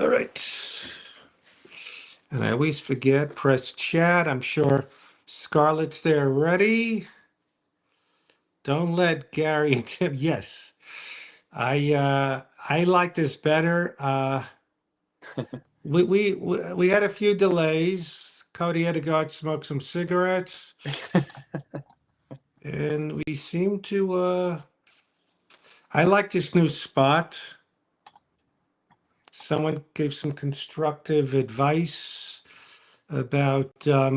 All right. And I always forget, press chat. I'm sure Scarlett's there ready. Don't let Gary and Tim. Yes. I like this better. We had a few delays. Cody had to go out smoke some cigarettes. And we seem to I like this new spot. Someone gave some constructive advice about let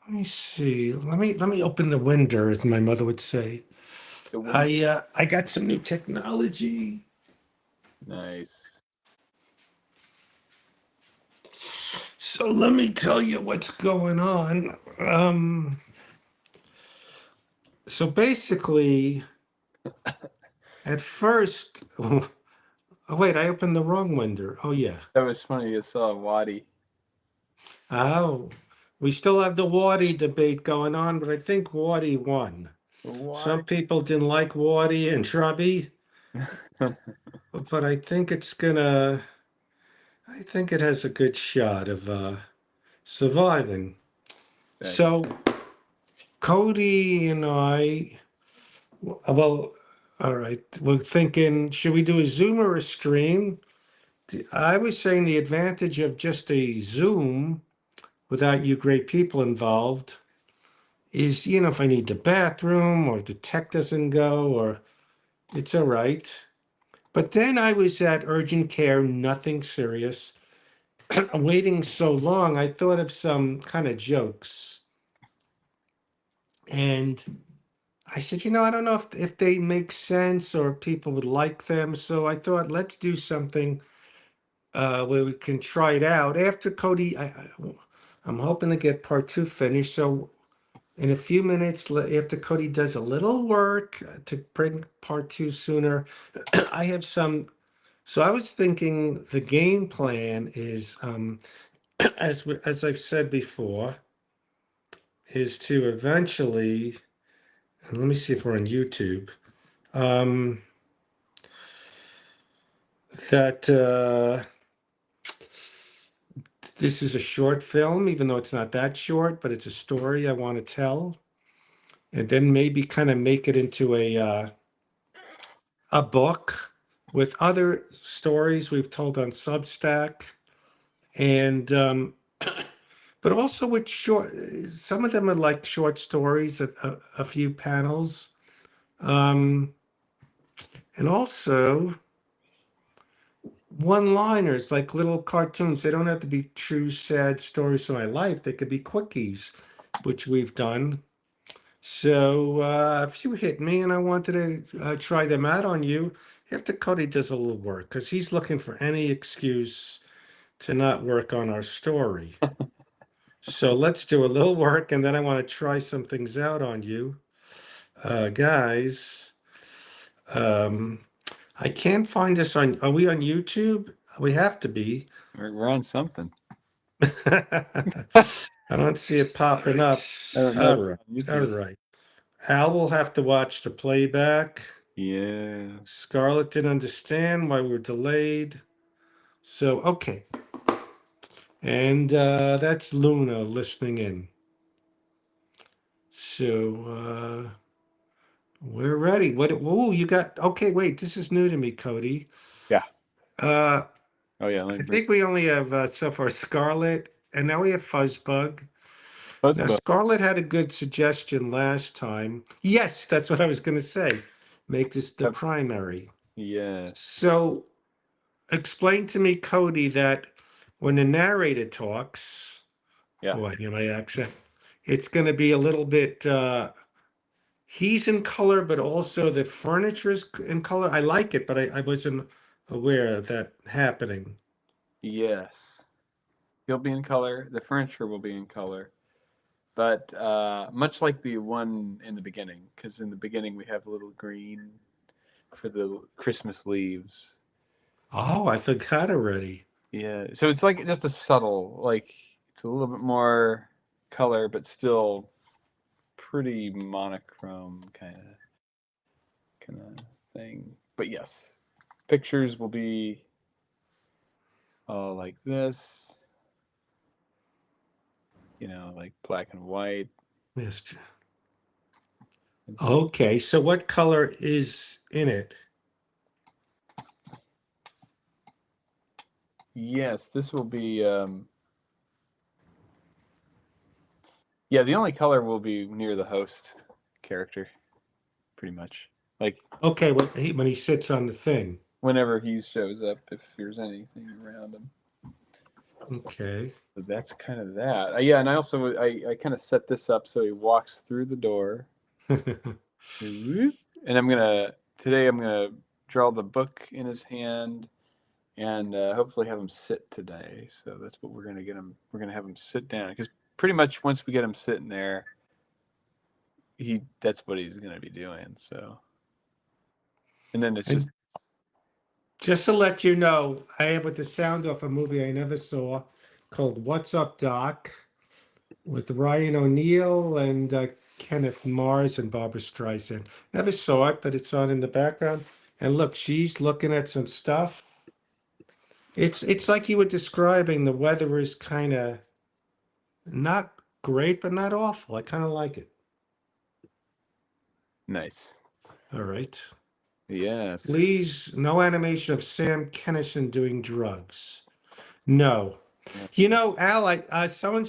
me see. Let me open the window, as my mother would say. The window. I got some new technology. Nice. So let me tell you what's going on. So basically, at first, oh wait, I opened the wrong window. Oh yeah. That was funny. You saw Waddy. Oh, we still have the Wardy debate going on, but I think Wardy won. Some Waddy. people didn't like Wardy and Shrubby, but I think it has a good shot of surviving. So Cody and I, well, all right, we're thinking, should we do a Zoom or a stream? I was saying the advantage of just a Zoom without you great people involved is, if I need the bathroom or the tech doesn't go, or it's all right. But then I was at urgent care, nothing serious. Waiting so long, I thought of some kind of jokes. And I said, I don't know if they make sense or people would like them. So I thought, let's do something where we can try it out. After Cody, I'm hoping to get part 2 finished. So in a few minutes, after Cody does a little work to bring part 2 sooner, I have some. So I was thinking the game plan is, as I've said before, is to eventually, and let me see if we're on YouTube, um, that this is a short film, even though it's not that short, but it's a story I want to tell, and then maybe kind of make it into a book with other stories we've told on Substack, and but also with short. Some of them are like short stories, a few panels, and also one-liners, like little cartoons. They don't have to be true sad stories of my life. They could be quickies, which we've done. So if you hit me and I wanted to try them out on you, after Cody does a little work, because he's looking for any excuse to not work on our story. So let's do a little work, and then I want to try some things out on you. Guys, I can't find us are we on YouTube? We have to be. We're on something. I don't see it popping up. I don't All know. right, all right. Al will have to watch the playback. Yeah. Scarlett didn't understand why we were delayed. So, okay. And that's Luna listening in. So, we're ready. Oh, you got, okay, wait, this is new to me, Cody. Yeah. Uh, Oh yeah. I think we only have so far Scarlett, and now we have Fuzzbug. Now, Fuzzbug. Scarlett had a good suggestion last time. Yes, that's what I was going to say. Make this the primary. Yeah. So, explain to me, Cody, that when the narrator talks, Yeah. oh, I hear my accent, it's going to be a little bit, he's in color, but also the furniture is in color. I like it, but I wasn't aware of that happening. Yes. He'll be in color. The furniture will be in color. But much like the one in the beginning, because in the beginning we have a little green for the Christmas leaves. Oh, I forgot already. Yeah. So it's like just a subtle, like it's a little bit more color, but still pretty monochrome kind of thing. But yes, pictures will be all like this, like black and white. Yes. Okay, so what color is in it? Yes, this will be. Yeah, the only color will be near the host character, pretty much. Like Okay, when he sits on the thing. whenever he shows up, if there's anything around him. Okay. So that's kind of that. Yeah, and I also I kind of set this up so he walks through the door, and I'm gonna draw the book in his hand, and hopefully have him sit today. So that's what we're gonna get him. We're gonna have him sit down because pretty much once we get him sitting there, that's what he's gonna be doing. So, and then it's And just just to let you know, I have with the sound off a movie I never saw called What's Up, Doc, with Ryan O'Neal and Kenneth Mars and Barbara Streisand. Never saw it, but it's on in the background. And look, she's looking at some stuff. It's like you were describing. The weather is kind of not great, but not awful. I kind of like it. nice. All right. Yes. Please, no animation of Sam Kennison doing drugs. No. You know, Al, someone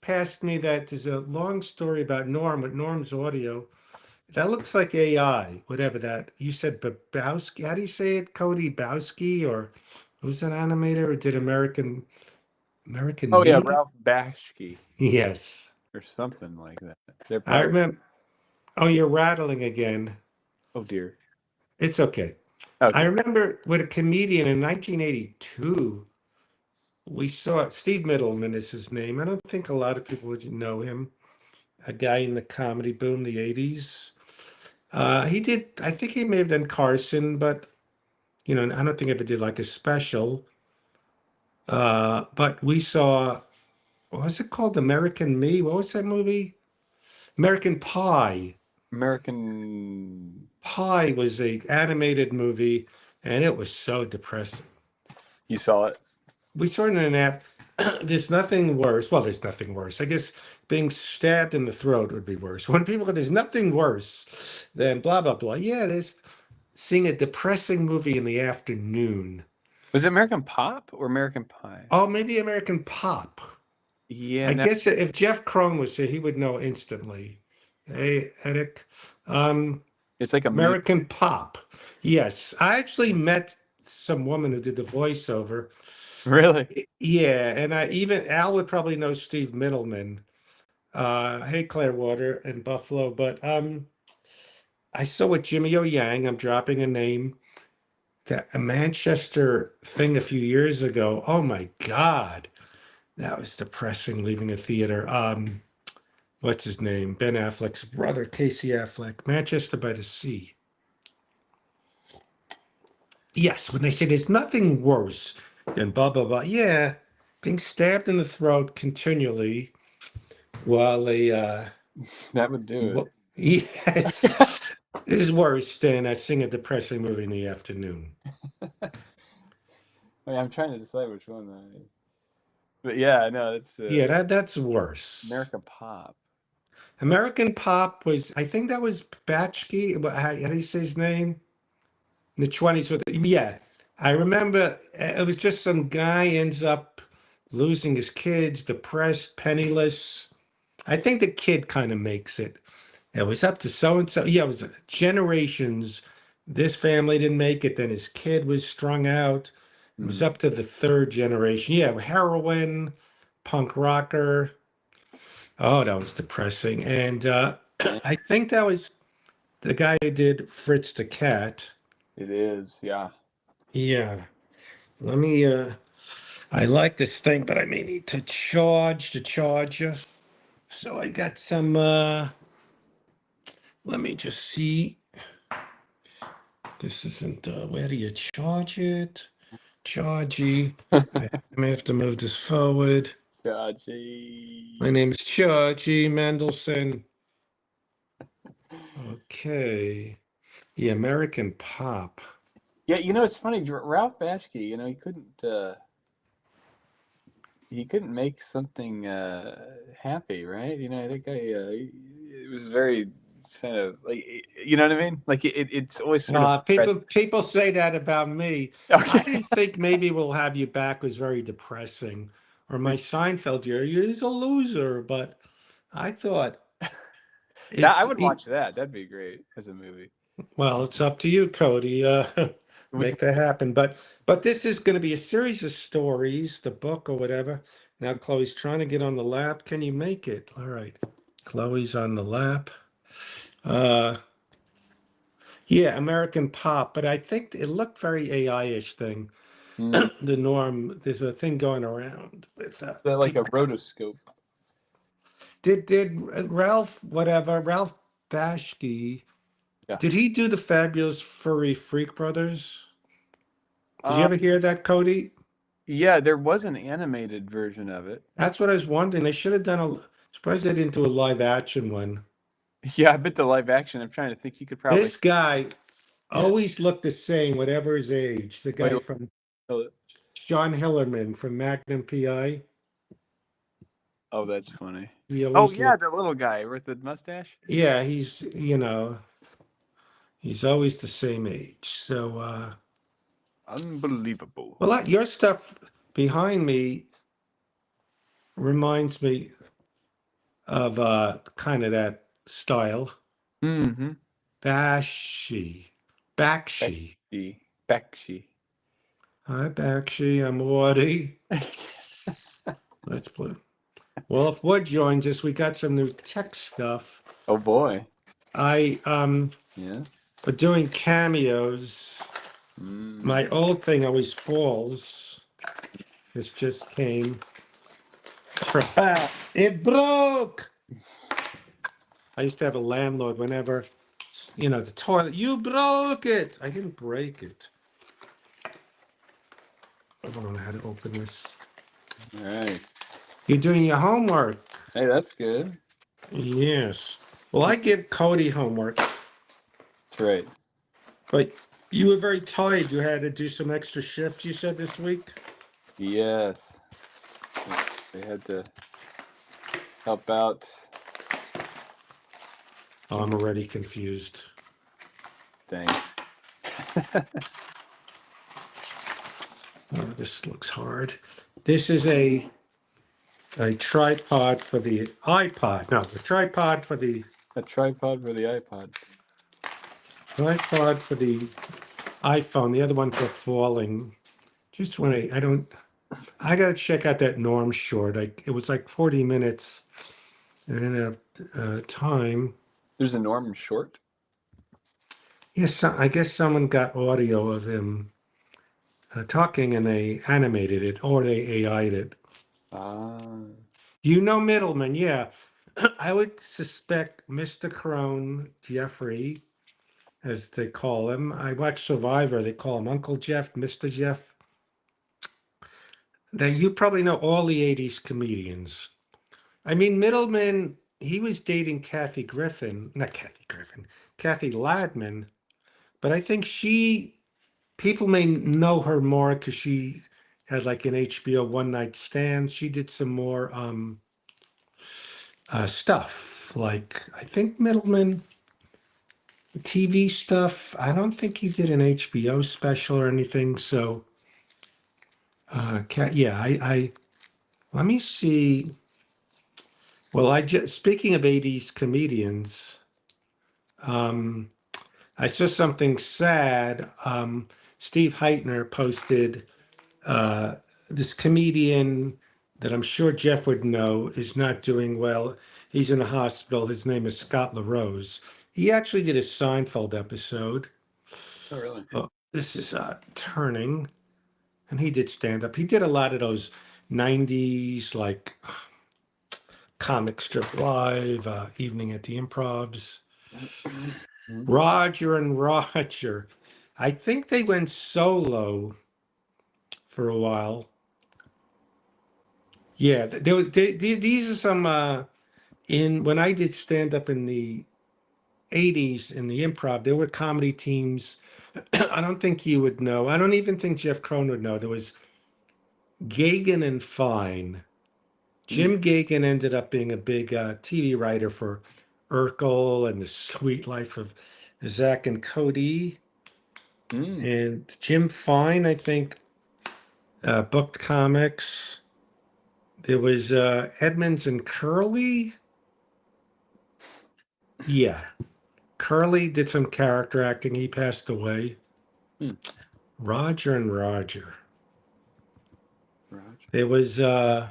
passed me that there's a long story about Norm with Norm's audio. That looks like AI, whatever that. You said Babowski. How do you say it? Cody Bowski, or who's an animator or did American Oh yeah, Me? Ralph Bashki Yes. or something like that. They're I probably. remember. Oh, you're rattling again. Oh dear. It's okay. I Okay. remember with a comedian in 1982. We saw Steve Middleman is his name. I don't think a lot of people would know him. A guy in the comedy boom, the 80s. He did, I think he may have done Carson, but I don't think ever did like a special. But we saw, what was it called? American Me? What was that movie? American Pie. American. Pie was a animated movie, and it was so depressing. You saw it. We saw it in an app. There's nothing worse. Well, there's nothing worse. I guess being stabbed in the throat would be worse. When people go, there's nothing worse than blah, blah, blah. Yeah, there's seeing a depressing movie in the afternoon. Was it American Pop or American Pie? Oh, maybe American Pop. Yeah. I No. guess if Jeff Crone was here, he would know instantly. Hey, Eric. It's like a meme. American Pop. Yes. I actually met some woman who did the voiceover. Really? Yeah, and even Al would probably know Steve Middleman. Hey Clearwater and Buffalo, but I saw with Jimmy O Yang, I'm dropping a name, that a Manchester thing a few years ago. Oh my God, that was depressing leaving a theater. What's his name? Ben Affleck's brother, Casey Affleck, Manchester by the Sea. Yes, when they say there's nothing worse than blah blah blah. Yeah, being stabbed in the throat continually while they That would do it. yes is worse than seeing a depressing movie in the afternoon. I'm trying to decide which one that is. But yeah, no, it's Yeah, that's worse. American Pop. American Pop was, I think that was Batchke. How do you say his name? In the 20s with, yeah. I remember it was just some guy ends up losing his kids, depressed, penniless. I think the kid kind of makes it. It was up to so and so. Yeah, it was generations. This family didn't make it. Then his kid was strung out. It was up to the third generation. Yeah, heroin, punk rocker. Oh, that was depressing. And I think that was the guy who did Fritz the Cat. It is, yeah. Yeah. Let me I like this thing, but I may need to charge the charger. So I got some let me just see. This isn't where do you charge it? Chargy. I may have to move this forward. Chachi. My name is Chargy Mendelson. Okay. The American Pop. Yeah, it's funny. Ralph Bashki, he couldn't make something happy, right? I think it was very kind of like, you know what I mean? Like it's always sort of People say that about me. I okay. didn't think Maybe We'll Have You Back was very depressing, or my Seinfeld year. You're a loser, but I thought That I it's would watch that. That'd be great as a movie. well, it's up to you, Cody. We can, Make that happen. But this is going to be a series of stories, the book or whatever. Now Chloe's trying to get on the lap. Can you make it? All right. Chloe's on the lap. Uh yeah, American Pop, but I think it looked very AI-ish thing. mm, The norm, there's a thing going around with like a people. rotoscope. Did Ralph Bashki, Yeah. did he do the Fabulous Furry Freak Brothers? Did you Uh, ever hear that, Cody? yeah, there was an animated version of it. That's what I was wondering. They should have done surprised they didn't do a live action one. Yeah, I bet the live action. I'm trying to think. You could probably. This guy Yeah. always looked the same, whatever his age. The Wait, guy from oh, John Hillerman from Magnum PI. oh, that's funny. He Oh always yeah, looked, the little guy with the mustache. yeah, he's always the same age. So, Unbelievable. well, your stuff behind me reminds me of kind of that style. Mm-hmm. Bakshi. Bakshi. Bakshi. Bakshi. Hi, Bakshi. I'm Woody. Let's play. Well, if Wood joins us, we got some new tech stuff. Oh boy. I Yeah. for doing cameos, Mm. my old thing always falls. This just came. It broke. I used to have a landlord whenever, the toilet, you broke it. I didn't break it. I don't know how to open this. All right. You're doing your homework. Hey, that's good. Yes. Well, I give Cody homework, That's right. but you were very tired. You had to do some extra shifts, you said, this week? Yes. They had to help out. Oh, I'm already confused. Thing. Oh, this looks hard. This is a tripod for the iPod. No, the tripod for the A tripod for the iPod. tripod for the iPhone. The other one for falling. Just when I got to check out that Norm short. It was like 40 minutes. I didn't have time. There's a Norm short. Yes, I guess someone got audio of him talking and they animated it or they AI'd it. Ah. Middleman, yeah. I would suspect Mr. Crone, Jeffrey, as they call him. I watch Survivor. They call him Uncle Jeff, Mr. Jeff. That you probably know all the 80s comedians. I mean, Middleman, he was dating Kathy Ladman, but I think people may know her more because she had like an HBO One Night Stand. She did some more stuff. Like, I think Middleman TV stuff. I don't think he did an HBO special or anything. So, I let me see. Well, speaking of 80s comedians, I saw something sad. Steve Heitner posted this comedian that I'm sure Jeff would know is not doing well. He's in the hospital. His name is Scott LaRose. He actually did a Seinfeld episode. Oh, really? This is Turning, and he did stand up. He did a lot of those 90s, like Comic Strip Live, Evening at the Improvs. Roger and Roger. I think they went solo for a while. Yeah, these are some when I did stand up in the 80s in the Improv, there were comedy teams I don't think you would know. I don't even think Jeff Crone would know. There was Gagan and Fine. Jim Gagan ended up being a big TV writer for Urkel and The Sweet Life of Zach and Cody. And Jim Fine, I think, booked comics. There was Edmonds and Curly. Yeah. Curly did some character acting. He passed away. Roger and Roger. There was the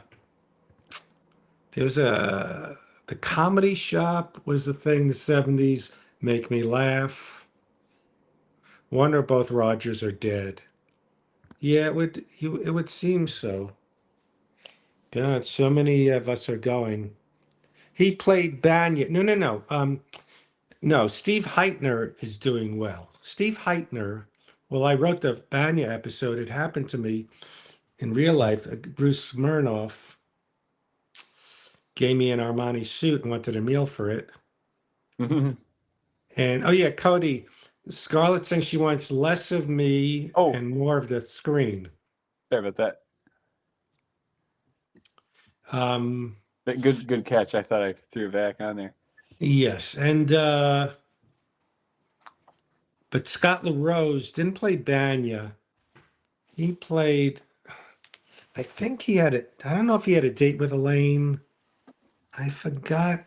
Comedy Shop was a thing in the 70s. Make Me Laugh. One or both Rogers are dead. Yeah, it would seem so. God, so many of us are going. He played Banya. No. No, Steve Heitner is doing well. Steve Heitner, well, I wrote the Banya episode. It happened to me in real life. Bruce Smirnoff gave me an Armani suit and wanted a meal for it. And oh yeah, Cody, Scarlett saying she wants less of me and more of the screen. Sorry about that. Good catch. I thought I threw it back on there. Yes, and but Scott LaRose didn't play Banya. He played, I think he had I don't know if he had a date with Elaine. I forgot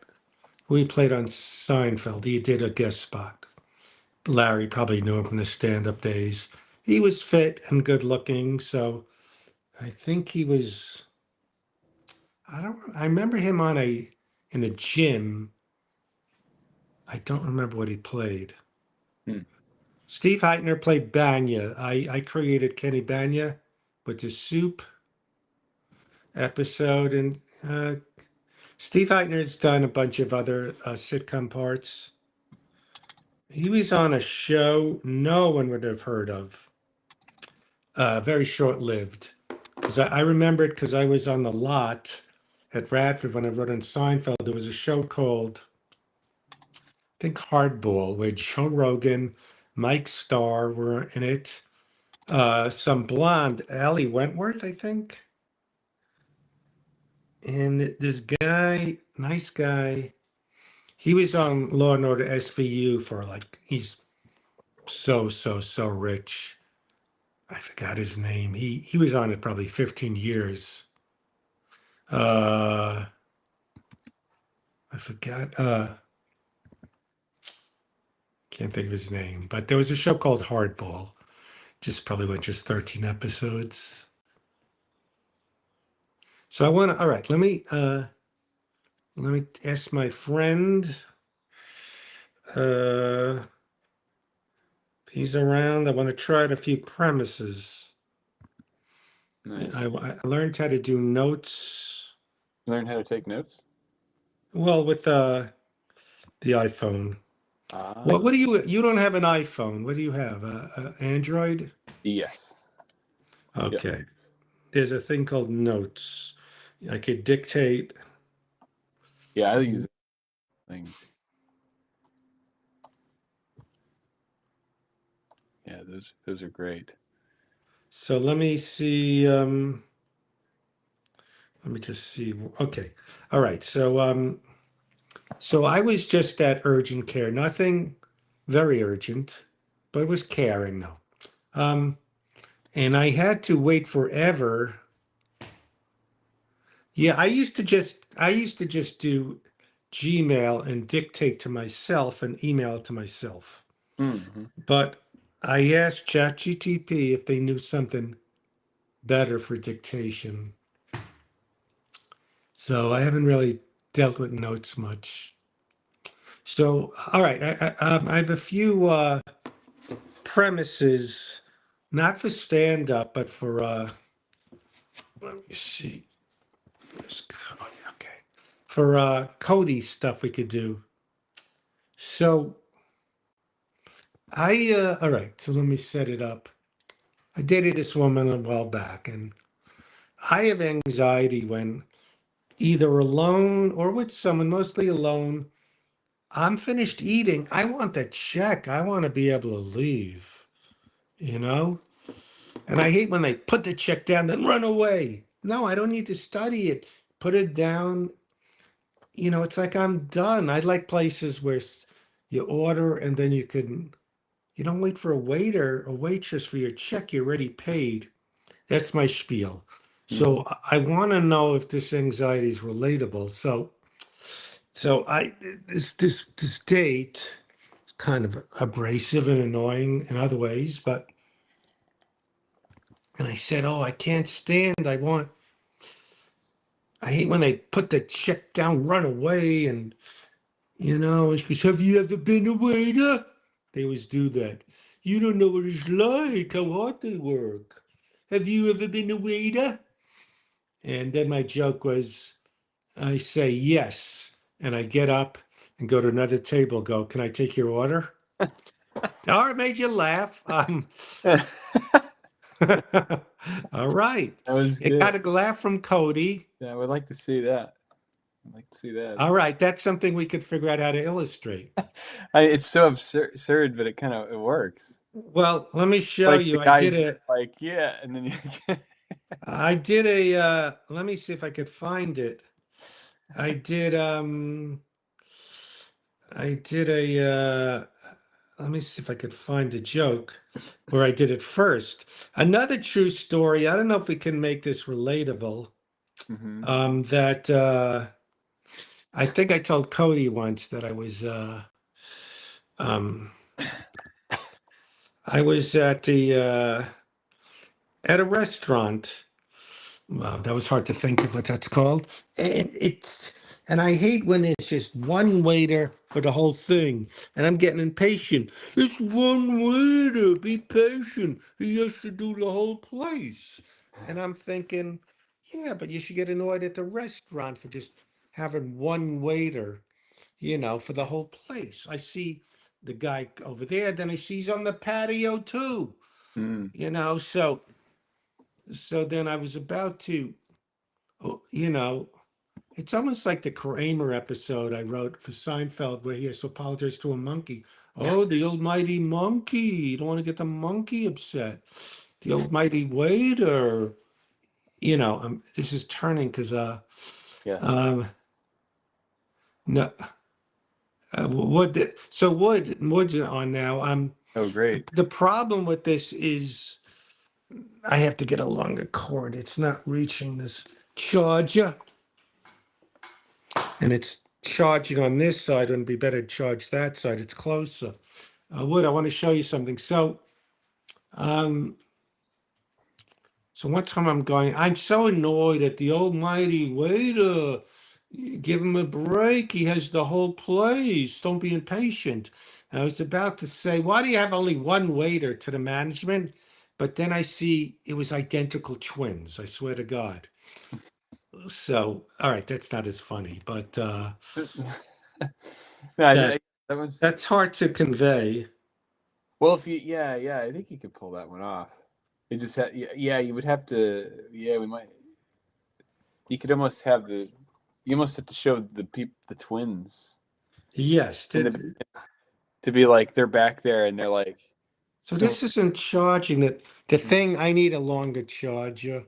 who he played on Seinfeld. He did a guest spot. Larry probably knew him from the stand-up days. He was fit and good looking, so I think he was, I remember him in a gym. I don't remember what he played. Steve Heitner played Banya. I created Kenny Banya with the Soup episode, and Steve Heitner's done a bunch of other sitcom parts. He was on a show no one would have heard of. Very short-lived. Because I remember it because I was on the lot at Radford when I wrote on Seinfeld. There was a show called, I think, Hardball, where Joe Rogan, Mike Starr were in it. Some blonde, Allie Wentworth, I think. And this guy, nice guy, he was on Law and Order SVU for he's so rich. I forgot his name. He was on it probably 15 years. I forgot. Can't think of his name. But there was a show called Hardball. Probably went just 13 episodes. So I want to. All right, let me ask my friend. If he's around, I want to try out a few premises. Nice. I learned how to do notes. Learn how to take notes? Well, with the iPhone. What do you don't have an iPhone? What do you have? Android? Yes. Okay. Yep. There's a thing called Notes. I could dictate. Yeah, I use thing. Yeah, those are great. So let me see. Let me just see. Okay. All right. So so I was just at urgent care. Nothing very urgent, but it was caring though. And I had to wait forever. Yeah, I used to just do Gmail and dictate to myself and email it to myself. But I asked ChatGPT if they knew something better for dictation. So I haven't really dealt with notes much. So, all right, I have a few premises, not for stand-up, but for, let me see. Okay. For Cody stuff we could do. So all right, so let me set it up. I dated this woman a while back, and I have anxiety when either alone or with someone, mostly alone, I'm finished eating. I want that check. I want to be able to leave. you know? And I hate when they put the check down, then run away. No, I don't need to study it. Put it down. You know, it's like I'm done. I like places where you order and then you don't wait for a waiter or waitress for your check. You're already paid. That's my spiel. So I want to know if this anxiety is relatable. So this date kind of abrasive and annoying in other ways, but and I said, "Oh, I can't stand. I hate when they put the check down, run away, and and she goes, have you ever been a waiter? They always do that. You don't know what it's like, how hard they work. Have you ever been a waiter?" And then my joke was, I say yes, and I get up and go to another table. Go, can I take your order? Oh, it made you laugh. All right. That was It got good. a laugh from Cody. Yeah, I would like to see that. I'd like to see that. All right, that's something we could figure out how to illustrate. It's so absurd, but it works. Well, let me show Like the you. guy's just like, yeah, and then Let me see if I could find it. I did I did let me see if I could find a joke where I did it first. Another true story. I don't know if we can make this relatable. That I think I told Cody once that um I was at a restaurant. Wow, that was hard to think of what that's called. And I hate when it's just one waiter for the whole thing. And I'm getting impatient. It's one waiter. Be patient. He has to do the whole place. And I'm thinking, yeah, but you should get annoyed at the restaurant for just having one waiter, for the whole place. I see the guy over there, then I see he's on the patio too, so then I was about to, it's almost like the Kramer episode I wrote for Seinfeld where he has to apologize to a monkey. Oh, the almighty monkey. You don't want to get the monkey upset. The almighty waiter. This is turning because, yeah. no, Wood's on now. Oh, great. The problem with this is I have to get a longer cord. It's not reaching this charger. And it's charging on this side. It'd be better to charge that side. It's closer. Wood, I want to show you something. So one time I'm so annoyed at the almighty waiter. Give him a break. He has the whole place. Don't be impatient. And I was about to say, why do you have only one waiter to the management? But then I see it was identical twins. I swear to God. So, all right, that's not as funny, but that one's that's hard to convey. well. If I think you could pull that one off. It just you would have to. Yeah, we might. You could almost have you almost have to show the twins. Yes. To be like they're back there and they're like. So this isn't charging. The thing, I need a longer charger.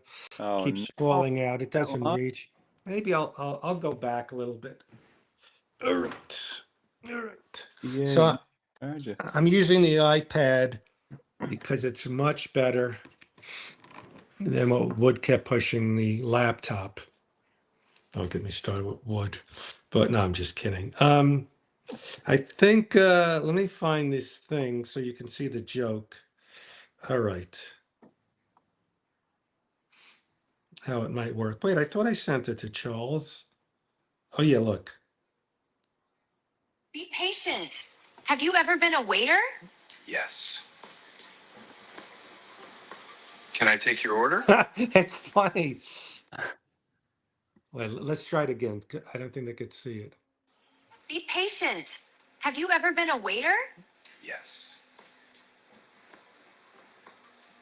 Keeps falling out. It doesn't reach. Maybe I'll go back a little bit. All right. Yeah. So I'm using the iPad because it's much better than what Wood kept pushing the laptop. Don't get me started with Wood. But no, I'm just kidding. I think, let me find this thing so you can see the joke. All right. How it might work. Wait, I thought I sent it to Charles. Oh, yeah, look. Be patient. Have you ever been a waiter? Yes. Can I take your order? It's funny. Well, let's try it again. I don't think they could see it. Be patient. Have you ever been a waiter? Yes.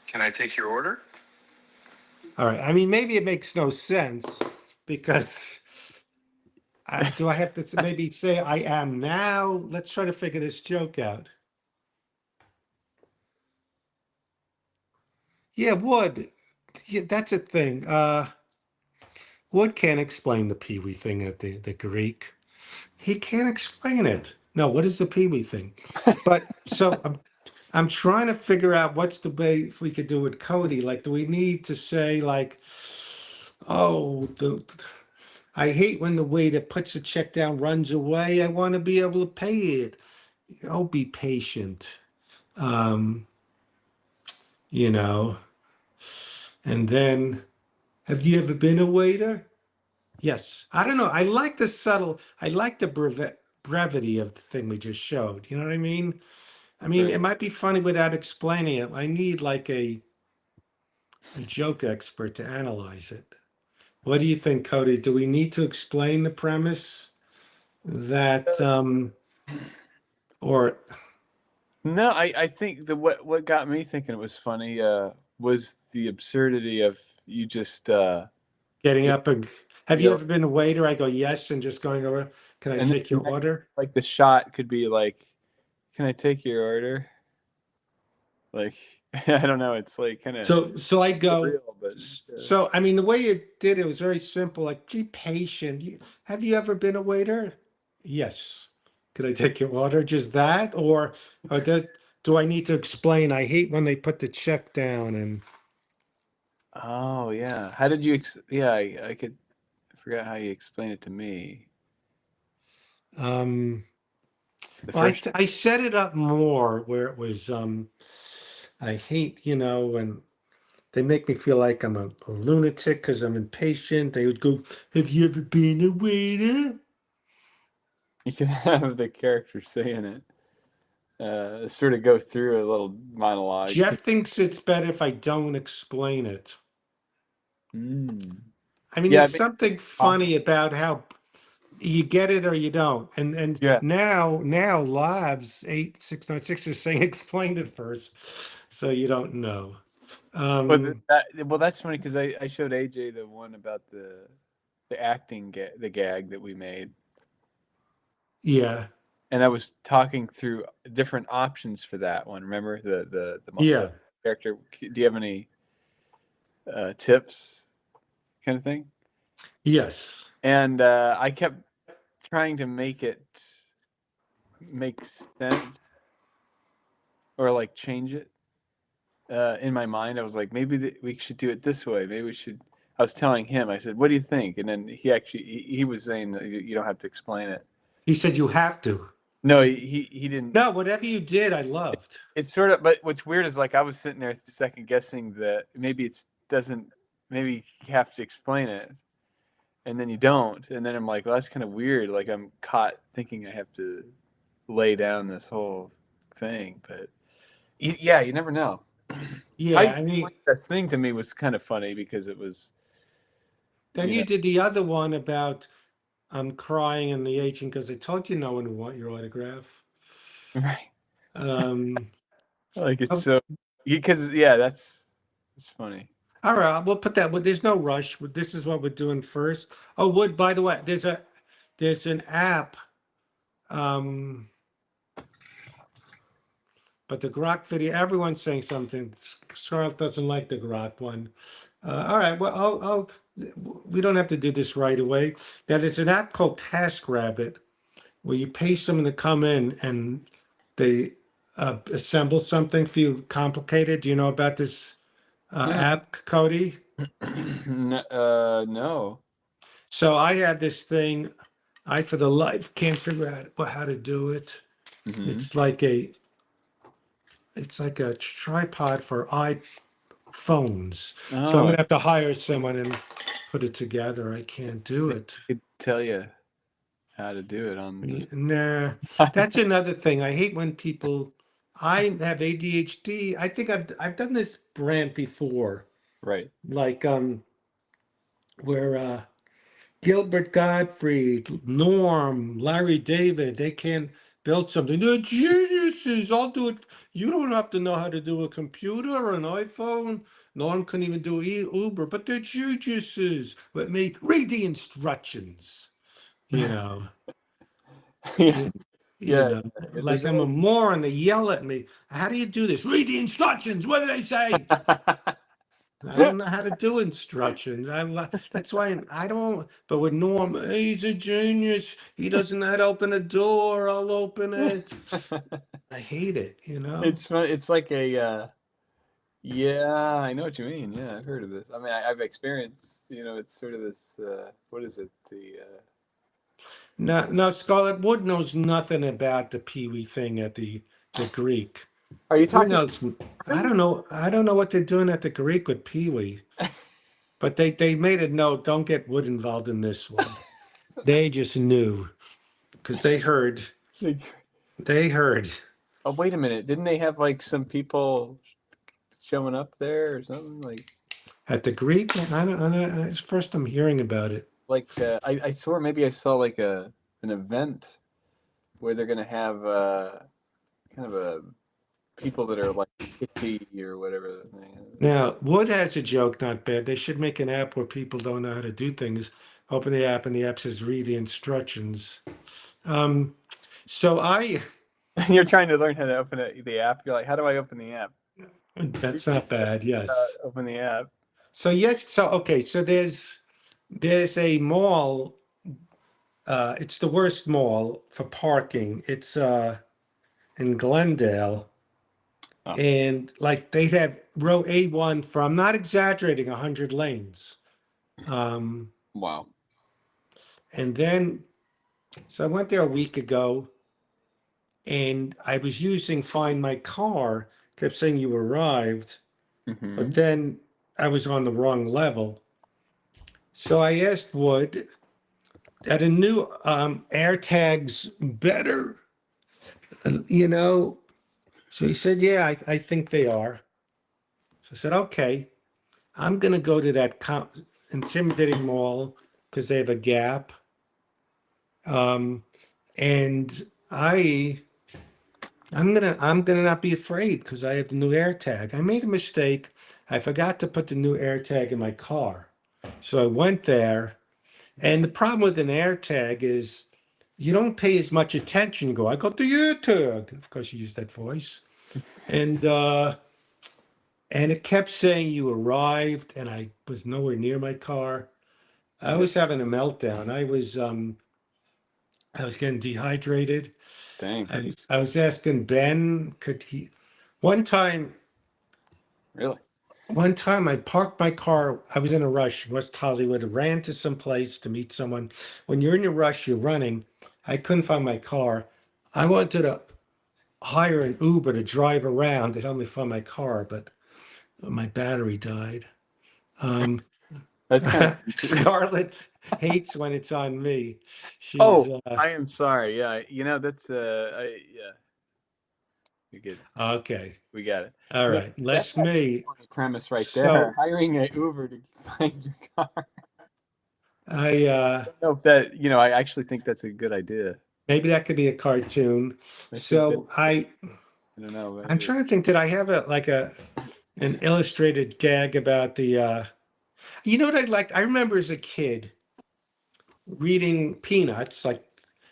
Can I take your order? All right. I mean, maybe it makes no sense because do I have to maybe say I am now? Let's try to figure this joke out. Yeah, Wood. Yeah, that's a thing. Wood can't explain the Pee-wee thing at the Greek. He can't explain it. No, what is the Pee-wee thing? But so I'm trying to figure out what's the way if we could do with Cody. Like, do we need to say like, oh, I hate when the waiter puts a check down, runs away. I want to be able to pay it. Oh, be patient. Um, you know. And then, have you ever been a waiter? Yes. I don't know. I like the subtle. I like the brevity of the thing we just showed. You know what I mean? I mean, it Right. might be funny without explaining it. I need like a joke expert to analyze it. What do you think, Cody? Do we need to explain the premise that, or No, I think what got me thinking it was funny was the absurdity of you just getting you up and have you know, ever been a waiter? I go, yes, and just going over, can I and then take the your next, order? like the shot could be like, "Can I take your order?" Like I don't know, it's like kind of So I go, real, but so I mean, the way you did it was very simple. Like, be patient. Have you ever been a waiter? Yes. Could I take your order? Just that, or do I need to explain? I hate when they put the check down and oh yeah. How did you? Yeah, I could. I forgot how you explained it to me. um. The Well, first. I set it up more where it was I hate when they make me feel like I'm a lunatic because I'm impatient. They would go, "Have you ever been a waiter?" You can have the character saying it. Sort of go through a little monologue. Jeff thinks it's better if I don't explain it. Mm. I mean, Yeah, there's it makes something it possible. funny about how you get it or you don't. And Yeah. now Labs 8696 is saying explain it first, so you don't know. Well, Um, that's funny because I showed AJ the one about the acting the gag that we made, yeah, and I was talking through different options for that one. Remember the yeah, character? Do you have any tips, kind of thing? yes, And I kept trying to make it make sense or like change it in my mind. I was like, maybe we should do it this way. Maybe we should. I was telling him, I said, "What do you think?" And then he was saying that you don't have to explain it. he said you have to. No, he didn't. No, whatever you did, I loved. It's sort of, but what's weird is like I was sitting there second guessing that maybe it doesn't. Maybe you have to explain it, and then you don't, and then I'm like, well, that's kind of weird. Like I'm caught thinking I have to lay down this whole thing, but yeah, you never know. How Yeah, you I mean, explained this thing to me was kind of funny because it was, then you you know, did the other one about I'm crying and the agent goes, I told you no one would want your autograph. right. Um, Like it's oh, so because yeah, that's it's funny. all right, we'll put that. But there's no rush. This is what we're doing first. Oh, Wood. By the way, there's an app. Um, but the Grok video, everyone's saying something. Charles doesn't like the Grok one. All right. Well, we don't have to do this right away. Now, there's an app called TaskRabbit where you pay someone to come in and they assemble something for you complicated. Do you know about this Yeah. app, Cody? No. So I had this thing. I, for the life, can't figure out how to do it. Hmm. It's like a tripod for iPhones. So I'm Oh, gonna have to hire someone and put it together. I can't do I it. could tell you how to do it on Nah, the. that's another thing. I hate when people. I have ADHD. I think I've done this brand before, Right. like where Gilbert Gottfried, Norm, Larry David, they can build something. They're geniuses. I'll do it. You don't have to know how to do a computer or an iPhone. Norm couldn't even do Uber, but they're geniuses. But me, read the instructions. You know, Yeah. you, you Yeah. know, like There's I'm a always. moron. They yell at me. How do you do this? Read the instructions. What did I say? don't know how to do instructions. That's why I don't. But with Norm, he's a genius. He doesn't know how to open a door. I'll open it. I hate it. It's fun. It's like a yeah, I know what you mean. Yeah, I've heard of this. I mean, I've experienced. It's sort of this. What is it? No, Scarlett Wood knows nothing about the Pee Wee thing at the Greek. Are you Who talking? knows? I don't know. I don't know what they're doing at the Greek with Pee Wee. But they made a note, don't get Wood involved in this one. They just knew because they heard. They heard. Oh, wait a minute! Didn't they have like some people showing up there or something At the Greek? It's the first I'm hearing about it. I swore maybe I saw like an event where they're gonna have kind of a people that are like hippie or whatever the thing is. Now, Wood has a joke, not bad. They should make an app where people don't know how to do things. Open the app and the app says read the instructions. So You're trying to learn how to open the app. You're like, how do I open the app? that's not bad, yes. Open the app. So okay, so there's a mall. It's the worst mall for parking. It's in Glendale. Oh. And like they have row A1 for, I'm not exaggerating, 100 lanes. Wow. And then, so I went there a week ago and I was using Find My Car, kept saying you arrived, but then I was on the wrong level. So I asked Wood, are the new AirTags better? So he said, yeah, I think they are. So I said, okay, I'm going to go to that intimidating mall because they have a Gap. And I'm gonna not be afraid because I have the new AirTag. I made a mistake. I forgot to put the new AirTag in my car. So I went there. And the problem with an AirTag is you don't pay as much attention. You go, I got the AirTag. Of course, you use that voice. And it kept saying you arrived, and I was nowhere near my car. I was having a meltdown. I was getting dehydrated. Dang. I was asking Ben, could he? One time Really? I parked my car. I was in a rush, West Hollywood, ran to some place to meet someone. When you're in a rush, you're running. I couldn't find my car. I wanted to hire an Uber to drive around to help me find my car, but my battery died. That's kind of. Scarlett hates when it's on me. She's, I am sorry. Yeah, that's yeah. We good. Okay. We got it. All right. That's Less me. a premise right So- there. Hiring an Uber to find your car. I don't know if that. I actually think that's a good idea. maybe that could be a cartoon. I think So I don't know. I'm trying to think, did I have an illustrated gag about the you know what I liked? I remember as a kid reading Peanuts,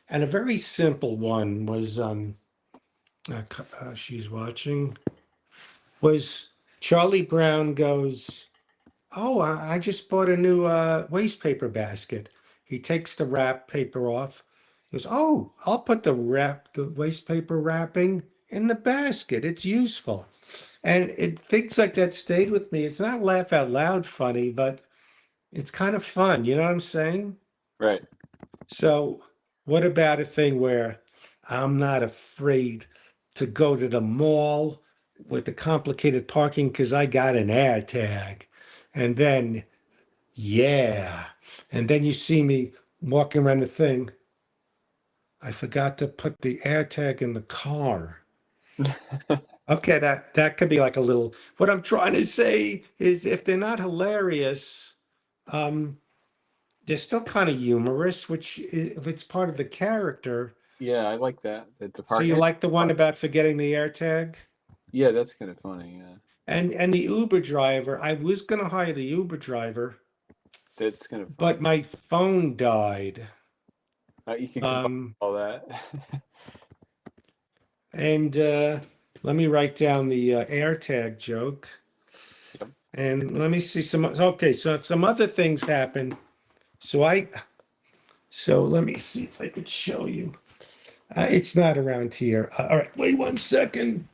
and a very simple one was she's watching, was Charlie Brown goes, oh, I just bought a new waste paper basket. He takes the wrap paper off. He goes, oh, I'll put the waste paper wrapping in the basket. It's useful. And things like that stayed with me. It's not laugh out loud funny, but it's kind of fun. You know what I'm saying? Right. So what about a thing where I'm not afraid to go to the mall with the complicated parking because I got an AirTag? And then, yeah. And then you see me walking around the thing. I forgot to put the AirTag in the car. Okay, that could be like a little. What I'm trying to say is, if they're not hilarious, they're still kind of humorous. Which, if it's part of the character. Yeah, I like that. So you like the one about forgetting the AirTag? Yeah, that's kind of funny. Yeah. And the Uber driver. I was going to hire the Uber driver. That's kind of funny. But my phone died. You can combine all that. And let me write down the AirTag joke. Yep. And let me see some, okay, so some other things happened. So let me see if I could show you. It's not around here. All right, wait 1 second.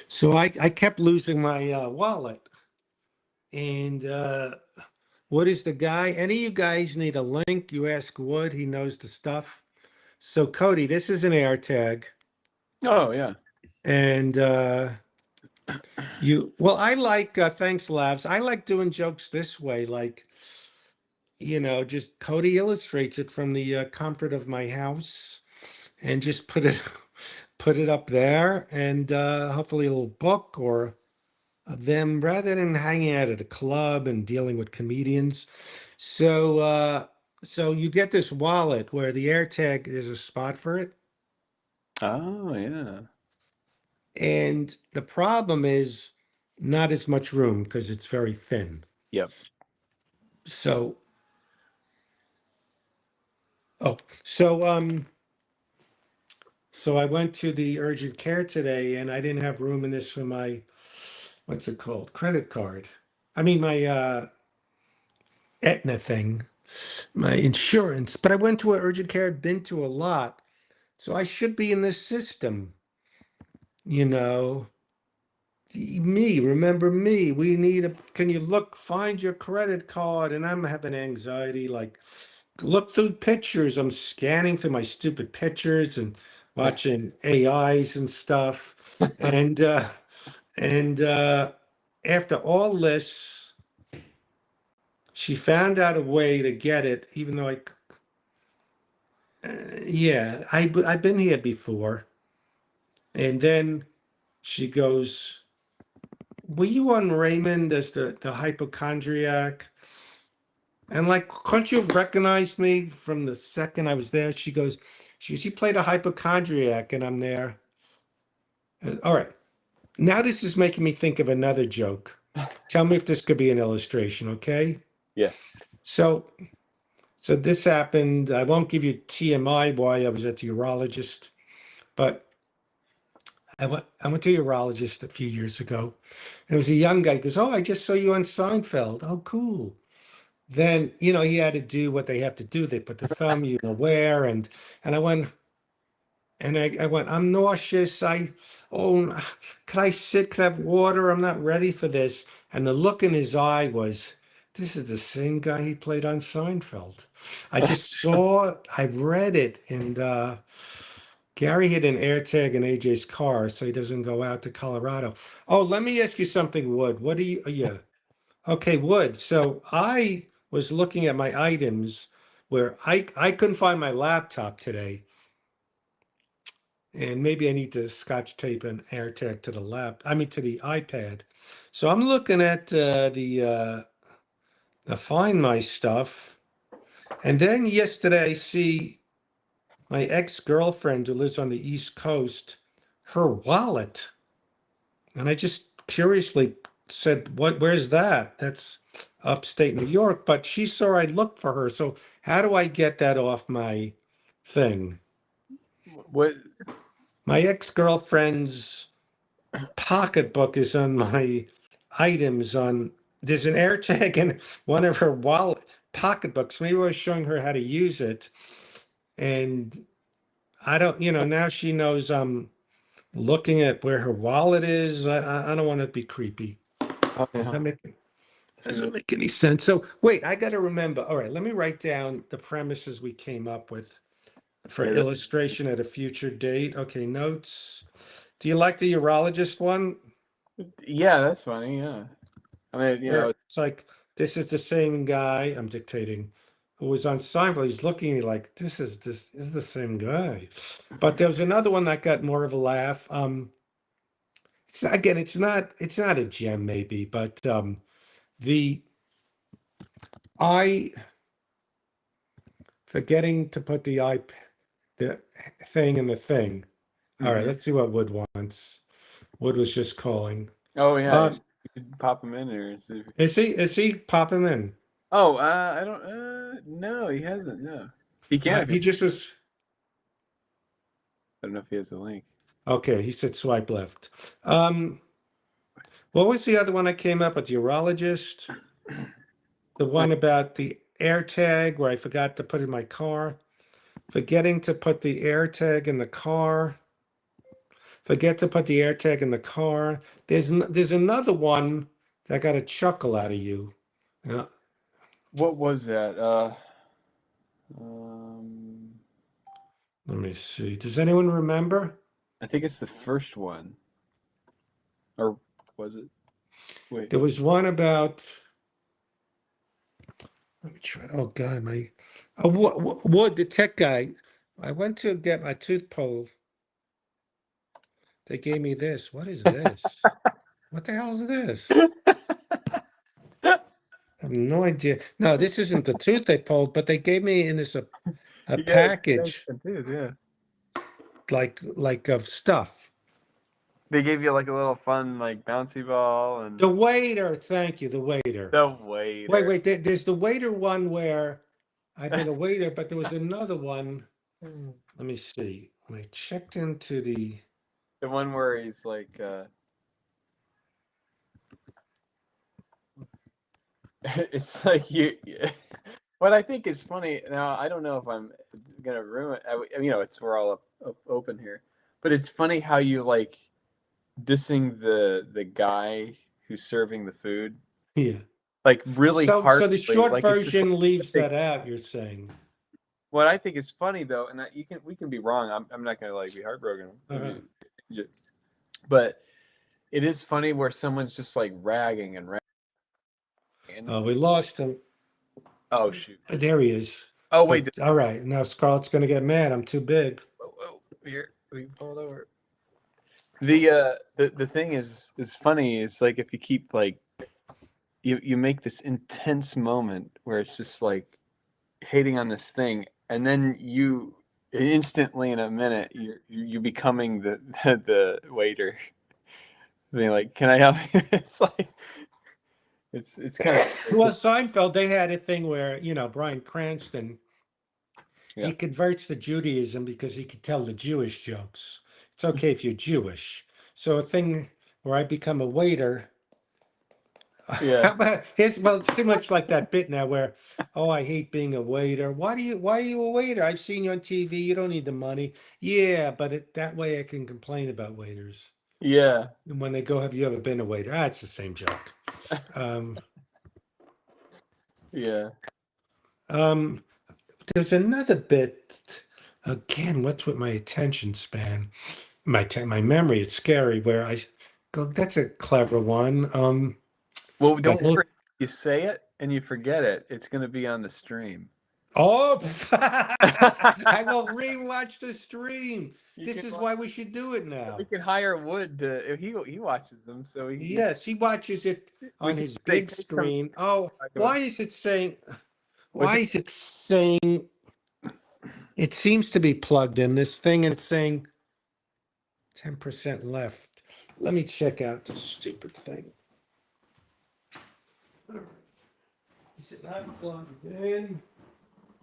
So I kept losing my wallet. And Wood is the guy. Any of you guys need a link, you ask Wood, he knows the stuff. So Cody, this is an AirTag. Oh yeah. And I like, thanks, Labs. I like doing jokes this way, like, just Cody illustrates it from the comfort of my house and just put it put it up there, and hopefully a little book or of them rather than hanging out at a club and dealing with comedians. So you get this wallet where the AirTag, there's a spot for it. Oh yeah. And the problem is not as much room because it's very thin. Yep. So, oh, so, so I went to the urgent care today and I didn't have room in this for my, what's it called? Credit card. I mean, my Aetna thing, my insurance. But I went to an urgent care, I've been to a lot. So I should be in this system, you know. Me, remember me. We need a, can you find your credit card? And I'm having anxiety, like, look through pictures. I'm scanning through my stupid pictures and watching AIs and stuff. And after all this, she found out a way to get it, even though I've been here before. And then she goes, were you on Raymond as the hypochondriac? And like, couldn't you have recognized me from the second I was there? She goes, she played a hypochondriac, and I'm there. All right. Now this is making me think of another joke. Tell me if this could be an illustration, okay? Yes. So this happened. I won't give you TMI why I was at the urologist, but I went to a urologist a few years ago, and it was a young guy. He goes, "Oh, I just saw you on Seinfeld. Oh, cool." Then, he had to do what they have to do. They put the thumb, where, and I went, I'm nauseous. Could I sit? Could I have water? I'm not ready for this. And the look in his eye was, this is the same guy he played on Seinfeld. I just I read it, and Gary hid an AirTag in AJ's car so he doesn't go out to Colorado. Oh, let me ask you something, Wood. What do you, yeah. Okay, Wood. So I was looking at my items where I couldn't find my laptop today. And maybe I need to scotch tape an AirTag to to the iPad. So I'm looking at the Find My stuff. And then yesterday I see my ex-girlfriend who lives on the East Coast, her wallet. And I just curiously said, where's that? That's upstate New York. But she saw I looked for her. So how do I get that off my thing? What? My ex-girlfriend's pocketbook is on my items on, there's an AirTag in one of her wallet pocketbooks. Maybe I was showing her how to use it. And I don't, now she knows I'm looking at where her wallet is. I don't want to be creepy. Oh, Does yeah. that doesn't make any sense? So wait, I got to remember. All right, let me write down the premises we came up with for Yeah. illustration at a future date. Okay, notes. Do you like the urologist one? Yeah, that's funny. Yeah. I mean, It's like, this is the same guy, I'm dictating, who was on Seinfeld. He's looking at me like, this is the same guy. But there was another one that got more of a laugh. It's not a gem maybe, but forgetting to put the thing in the thing. All right, Mhm. let's see what Wood wants. Wood was just calling. Oh yeah. Um, You could pop him in or see if... Is he pop him in? Oh, I don't. No, he hasn't. No, he can. If He just was. I don't know if he has the link. Okay, he said swipe left. What was the other one I came up with? The urologist? The one about the AirTag where I forgot to put in my car. Forgetting to put the AirTag in the car. Forget to put the AirTag in the car. There's another one that got a chuckle out of you. Uh, What was that? Um, Let me see. Does anyone remember? I think it's the first one. Or was it? Wait. There was one about. Let me try. Oh God, my. Wood, the tech guy. I went to get my tooth pulled. They gave me this. What is this? What the hell is this? I have no idea. No, this isn't the tooth they pulled, but they gave me in this a Yeah, package I did, yeah. like of stuff. They gave you like a little fun like bouncy ball and The waiter, thank you, the waiter. the waiter. Wait, there's the waiter one where I've been a waiter, but there was another one. Let me see. I checked into the. The one where he's like it's like you what I think is funny now, I don't know if I'm gonna ruin it's we're all up open here, but it's funny how you like dissing the guy who's serving the food Yeah. like really So hard. the short like, it's just version like- leaves that out, you're saying. What I think is funny though, and we can be wrong. I'm not gonna like be heartbroken, but it is funny where someone's just like ragging and ragging. And, Oh, we lost him. oh shoot! There he is. Oh wait! But, all right, now Scarlett's gonna get mad. I'm too big. Here we pulled over. The thing is funny. It's like if you keep like you make this intense moment where it's just like hating on this thing, and then you instantly in a minute you becoming the waiter, being like, "Can I help you?" It's like it's kind of Well, Seinfeld, they had a thing where, Bryan Cranston, Yeah. he converts to Judaism because he could tell the Jewish jokes. It's okay if you're Jewish. So a thing where I become a waiter. Yeah. Well, it's too much like that bit now where, oh, I hate being a waiter. Why are you a waiter? I've seen you on TV. You don't need the money. Yeah, but that way I can complain about waiters. yeah. And when they go, have you ever been a waiter? It's the same joke. Yeah. There's another bit. Again, what's with my attention span? My memory, it's scary where I go, that's a clever one. Well, don't look- worry. You say it and you forget it. It's going to be on the stream. Oh, I will rewatch the stream. You This can is watch- why we should do it now. We can hire Wood to he watches them, so he Yes, he watches it on can his say, big take some- screen. Oh, Talk about- why is it saying? Why is it saying? It seems to be plugged in this thing, and it's saying 10% left. Let me check out this stupid thing. Is it not plugged in?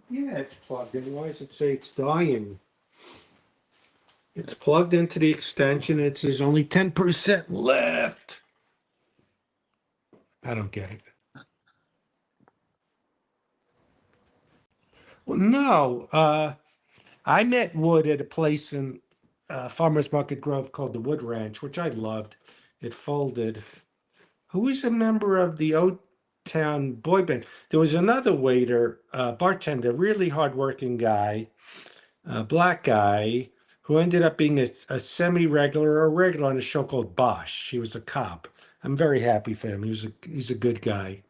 Yeah, it's plugged in. Why does it say it's dying? It's plugged into the extension. It says only 10% left. I don't get it. Well, no. I met Wood at a place in Farmers Market Grove called the Wood Ranch, which I loved. It folded. Who is a member of the O-Town boy band? There was another waiter, bartender, really hardworking guy, black guy, who ended up being a semi-regular or regular on a show called Bosch. He was a cop. I'm very happy for him. He's a good guy.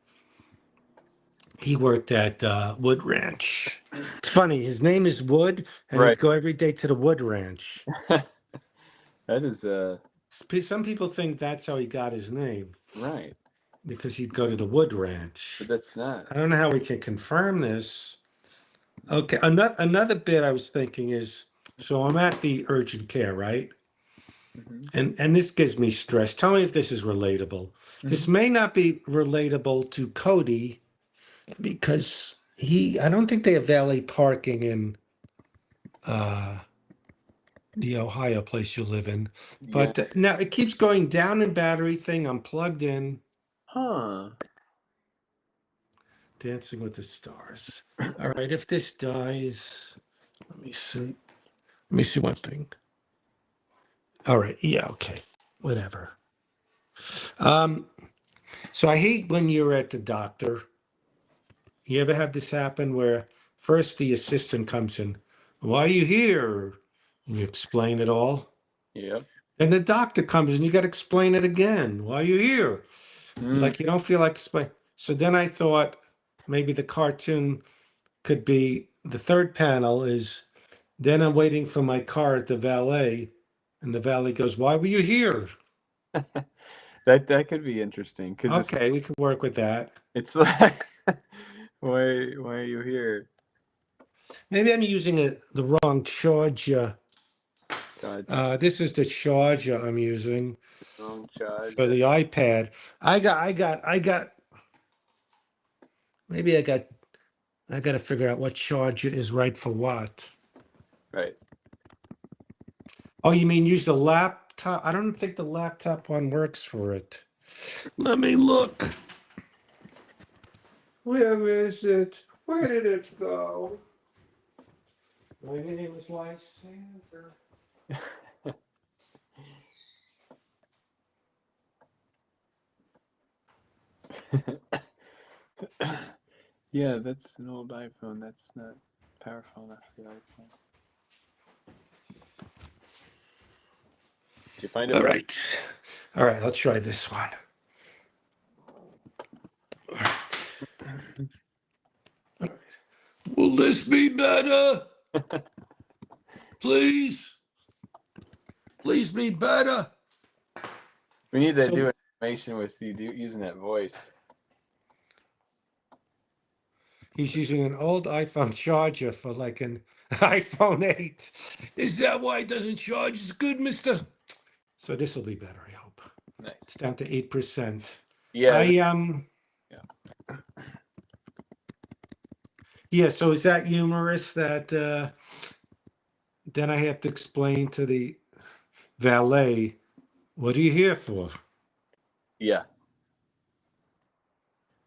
He worked at Wood Ranch. It's funny. His name is Wood, and Right. he'd go every day to the Wood Ranch. That is Some people think that's how he got his name, right, because he'd go to the Wood Ranch. but that's not. I don't know how we can confirm this. Okay, another bit I was thinking is, so I'm at the urgent care, right? Mhm. And this gives me stress. Tell me if this is relatable. This may not be relatable to Cody because I don't think they have valet parking in the Ohio place you live in. Yeah. But now it keeps going down in battery thing. I'm plugged in. Huh. Dancing with the Stars. All right, if this dies, let me see. Let me see one thing. All right, yeah, okay, whatever. So I hate when you're at the doctor. You ever have this happen where first the assistant comes in, why are you here? And you explain it all. Yep. And the doctor comes and you got to explain it again. Why are you here? Mm. Like you don't feel like explain. So then I thought maybe the cartoon could be the third panel is then I'm waiting for my car at the valet, and the valet goes, "Why were you here?" That could be interesting because Okay, we can work with that. it's like why are you here? Maybe I'm using the wrong charger. God, This is the charger I'm using wrong charge. for the iPad. I got. Maybe I got to figure out what charger is right for what. Right. Oh, you mean use the laptop? I don't think the laptop one works for it. Let me look. Where is it? Where did it go? My name is Lysander. Yeah, that's an old iPhone. That's not powerful enough for the iPhone. Did you find it? All right. All right, I'll try this one. All right. All right. Will this be better? Please? Please be better. We need to So- do an animation with you using that voice. He's using an old iPhone charger for like an iPhone 8. Is that why it doesn't charge as good, mister? So this will be better, I hope. Nice. It's down to 8%. Yeah. Yeah, so is that humorous that then I have to explain to the valet, what are you here for? Yeah.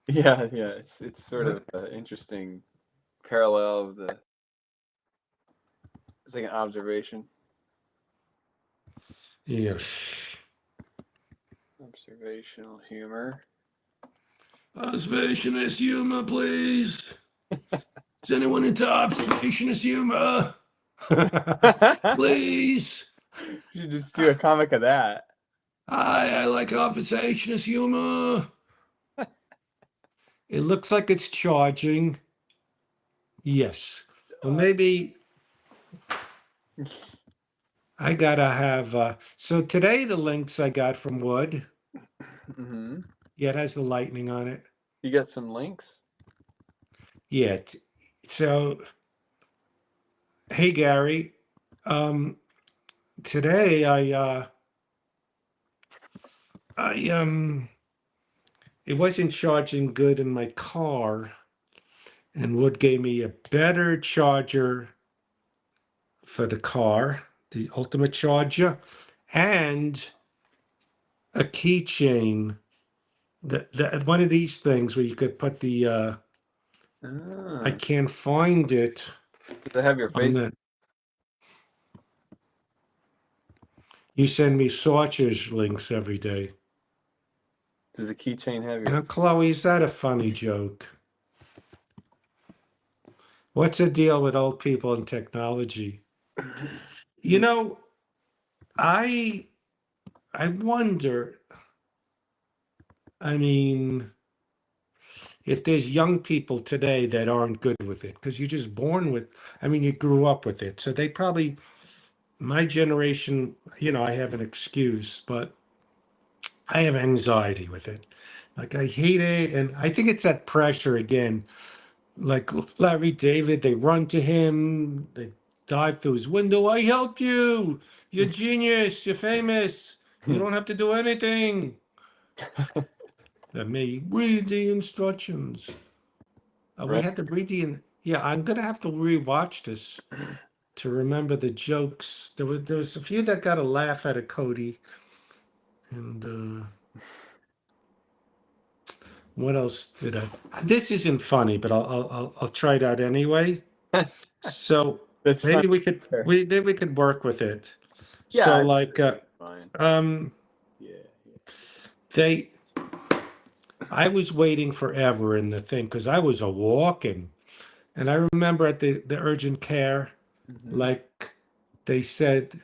Yeah, yeah. It's sort of an interesting parallel of the. It's like an observation. Yes. Observational humor. Observationist humor, please. Is anyone into observationist humor? Please. You should just do a comic of that. I like observationist humor. It looks like it's charging. Yes. Well, maybe I gotta have. So today the links I got from Wood. Mm-hmm. Yeah, it has the lightning on it. You got some links? Yeah. So, hey Gary, today it wasn't charging good in my car, and Wood gave me a better charger for the car, the ultimate charger, and a keychain. That one of these things where you could put the I can't find it. Does it have your face? You send me Sorcher's links every day. Does the keychain have your? Now, Chloe, is that a funny joke? What's the deal with old people and technology? You know, I wonder. I mean, if there's young people today that aren't good with it, because you're just born with. I mean, you grew up with it, so they probably. My generation, I have an excuse, but I have anxiety with it. Like I hate it, and I think it's that pressure again. Like Larry David, they run to him, they dive through his window. I helped you. You're genius. You're famous. You don't have to do anything. Let me read the instructions. We Right. had to read yeah, I'm gonna have to rewatch this. to remember the jokes. There was a few that got a laugh out of Cody, and what else did I? This isn't funny, but I'll try it out anyway. So That's maybe fine. we could Sure. maybe we could work with it. Yeah, So it's like fine. Yeah. they I was waiting forever in the thing because I was a walking, and I remember at the urgent care, Mhm. like they said,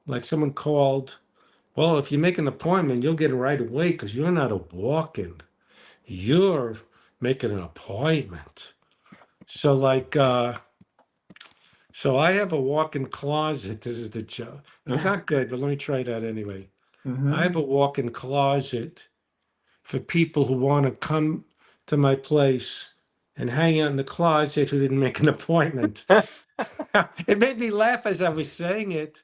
like someone called. Well, if you make an appointment, you'll get it right away because you're not a walk-in. You're making an appointment. So so I have a walk-in closet. This is the joke. It's not good, but let me try that anyway. Mhm. I have a walk-in closet for people who want to come to my place and hang out in the closet who didn't make an appointment. It made me laugh as I was saying it.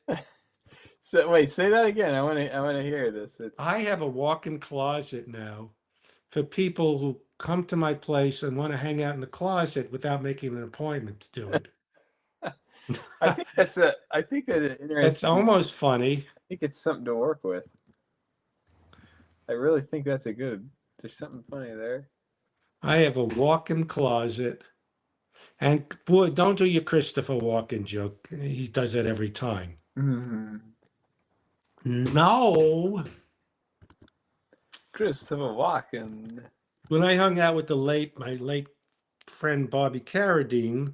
So wait, say that again. I want to hear this. It's I have a walk-in closet now for people who come to my place and want to hang out in the closet without making an appointment to do it. I think that's a I think that it It's interesting. almost funny. I think it's something to work with. I really think that's a good. There's something funny there. I have a walk-in closet. And boy, don't do your Christopher Walken joke. He does that every time. Mhm. No. Christopher Walken. When I hung out with my late friend Bobby Carradine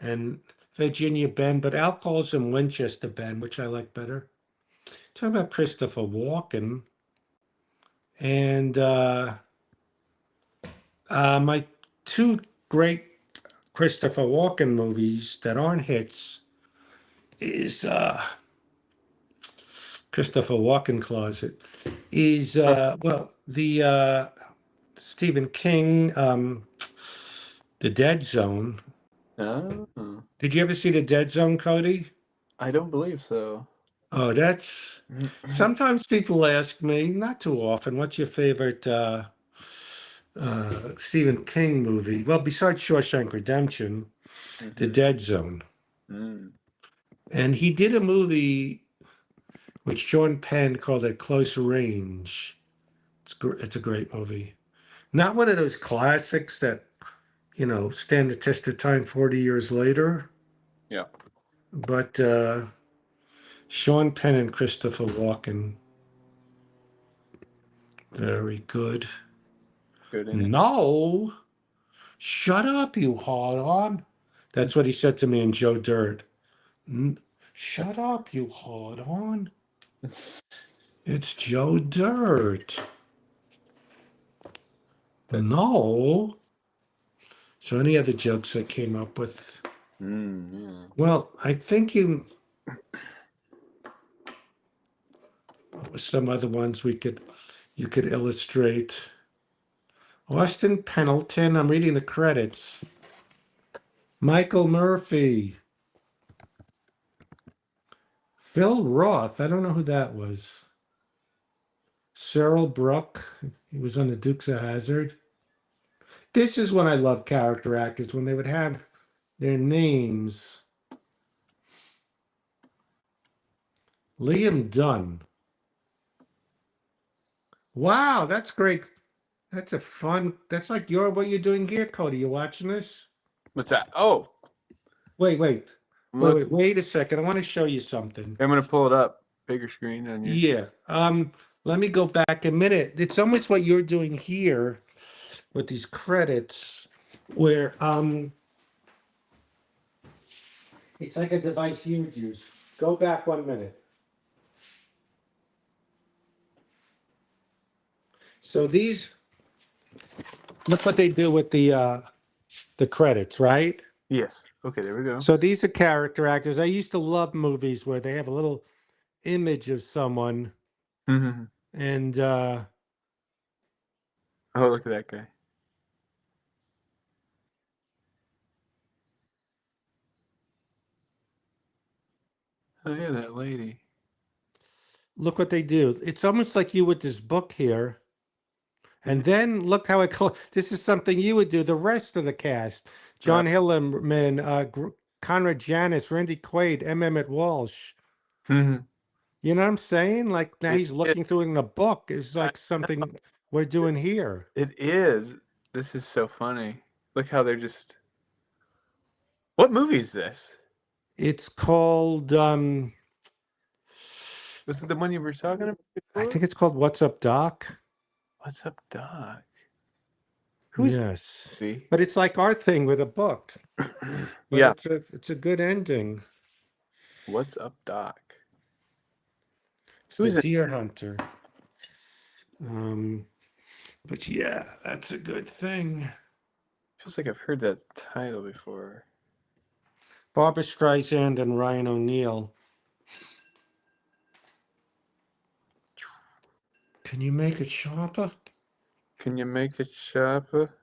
and Virginia Ben, but Al calls him Winchester Ben, which I like better. Talking about Christopher Walken. And my two great Christopher Walken movies that aren't hits is Christopher Walken closet is well the Stephen King The Dead Zone. Oh, Did you ever see The Dead Zone, Cody? I don't believe so. Oh, that's sometimes people ask me, not too often, what's your favorite Stephen King movie? Well, besides Shawshank Redemption, The Mhm. Dead Zone. Mm. And he did a movie with Sean Penn called At Close Range. It's a great movie. Not one of those classics that, stand the test of time 40 years later. Yeah. But Sean Penn and Christopher Walken, very good. Good in it. No, shut up, you hard on. That's what he said to me in Joe Dirt. Shut up, you hard on. It's Joe Dirt. That's- No. So any other jokes I came up with? yeah. Well, I think you some other ones you could illustrate. Austin Pendleton, I'm reading the credits. Michael Murphy. Phil Roth, I don't know who that was. Cyril Brook, he was on the Dukes of Hazzard. This is when I love character actors, when they would have their names. Liam Dunn. Wow, that's great. That's that's like what you're doing here, Cody. You watching this? What's that? Oh, Wait look, a second. I want to show you something. I'm gonna pull it up, bigger screen on your. Yeah. Let me go back a minute. It's almost what you're doing here with these credits, where it's like a device you would use. Go back 1 minute. So look what they do with the credits, right? Yes. Okay, there we go. So these are character actors. I used to love movies where they have a little image of someone, Mhm. and Oh, look at that guy. Oh yeah, that lady. look what they do. It's almost like you with this book here. And then look how this is something you would do. The rest of the cast: John Hillerman, Conrad Janis, Randy Quaid, M. Emmett Walsh. Mhm. You know what I'm saying? Like now It- he's looking through it in a book. It's like something we're doing here. It is. This is so funny. Look how they're just. What movie is this? It's called Was it the one you were talking about I before? think it's called What's Up, Doc? What's Up, Doc? Who's Yes. the But it's like our thing with a book. But Yeah. it's a good ending. What's Up, Doc? It's Who's the it? Deer Hunter. But yeah, that's a good thing. Feels like I've heard that title before. Barbara Streisand and Ryan O'Neal. Can you make it sharper? Can you make it sharper?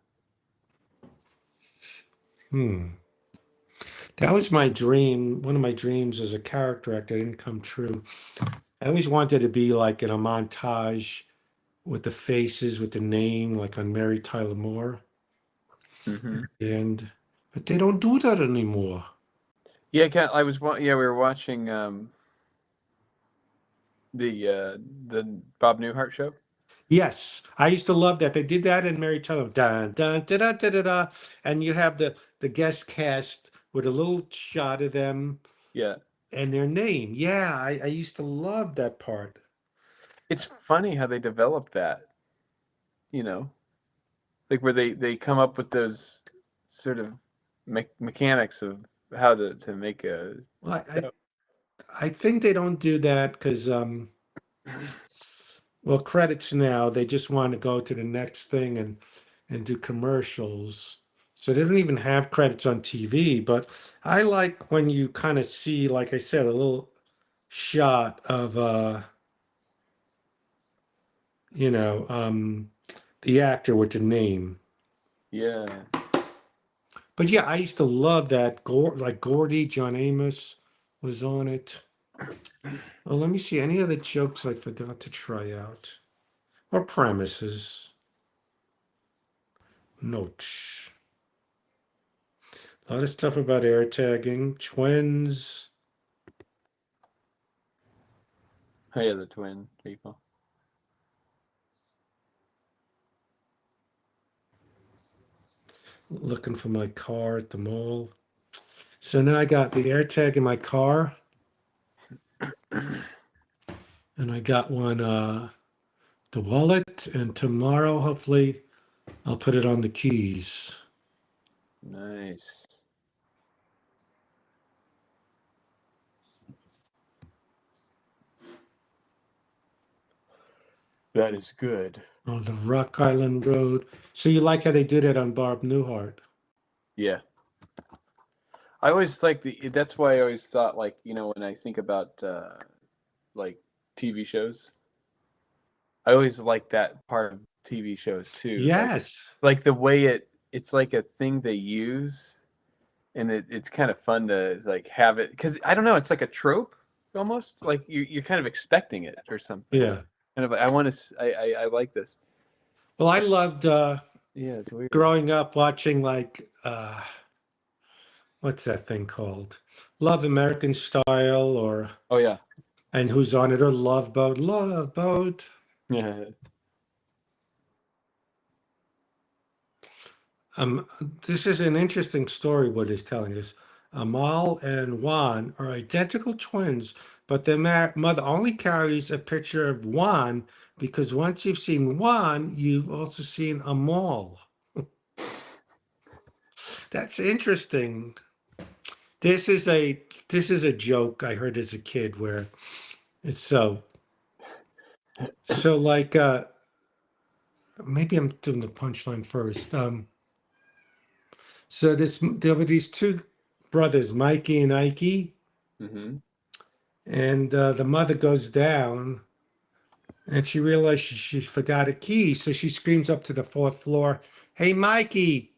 That was my dream. One of my dreams as a character actor didn't come true. I always wanted to be like in a montage with the faces, with the name, like on Mary Tyler Moore. Mm-hmm. But they don't do that anymore. Yeah, we were watching the Bob Newhart show. Yes, I used to love that. They did that in Mary Tyler. Dun, dun, da, da, da, da, da. And you have the guest cast with a little shot of them Yeah. and their name. Yeah, I used to love that part. It's funny how they developed that, you know, like where they come up with those sort of mechanics of how to make a. Well, I think they don't do that because well, credits now, they just want to go to the next thing and do commercials. So they don't even have credits on TV, but I like when you kind of see, like I said, a little shot of you know, the actor with the name. Yeah. But yeah, I used to love that. Like Gordy, John Amos was on it. Oh, let me see any other jokes I forgot to try out or premises. Notes. A lot of stuff about air tagging, twins. Oh yeah, the twin people. Looking for my car at the mall. So now I got the air tag in my car. And I got one the wallet, and tomorrow hopefully I'll put it on the keys. Nice. That is good. On the Rock Island Road. So you like how they did it on Barb Newhart? Yeah. I always like that's why I always thought, like, you know, when I think about like TV shows, I always like that part of TV shows too. Yes. Like the way it's like a thing they use, and it's kind of fun to like have it, because I don't know, it's like a trope almost, like you're kind of expecting it or something. Yeah. Kind of, I like this. Well, I loved Yeah, it's weird. growing up watching like what's that thing called? Love American Style or Oh yeah. and Who's on It or Love Boat. Love Boat. Yeah. This is an interesting story what he's telling us. Amal and Juan are identical twins, but their mother only carries a picture of Juan because once you've seen Juan, you've also seen Amal. That's interesting. This is a joke I heard as a kid where it's so like maybe I'm doing the punchline first. So there were these two brothers, Mikey and Ikey, Mm-hmm. and the mother goes down and she realized she forgot a key. So she screams up to the fourth floor, "Hey, Mikey.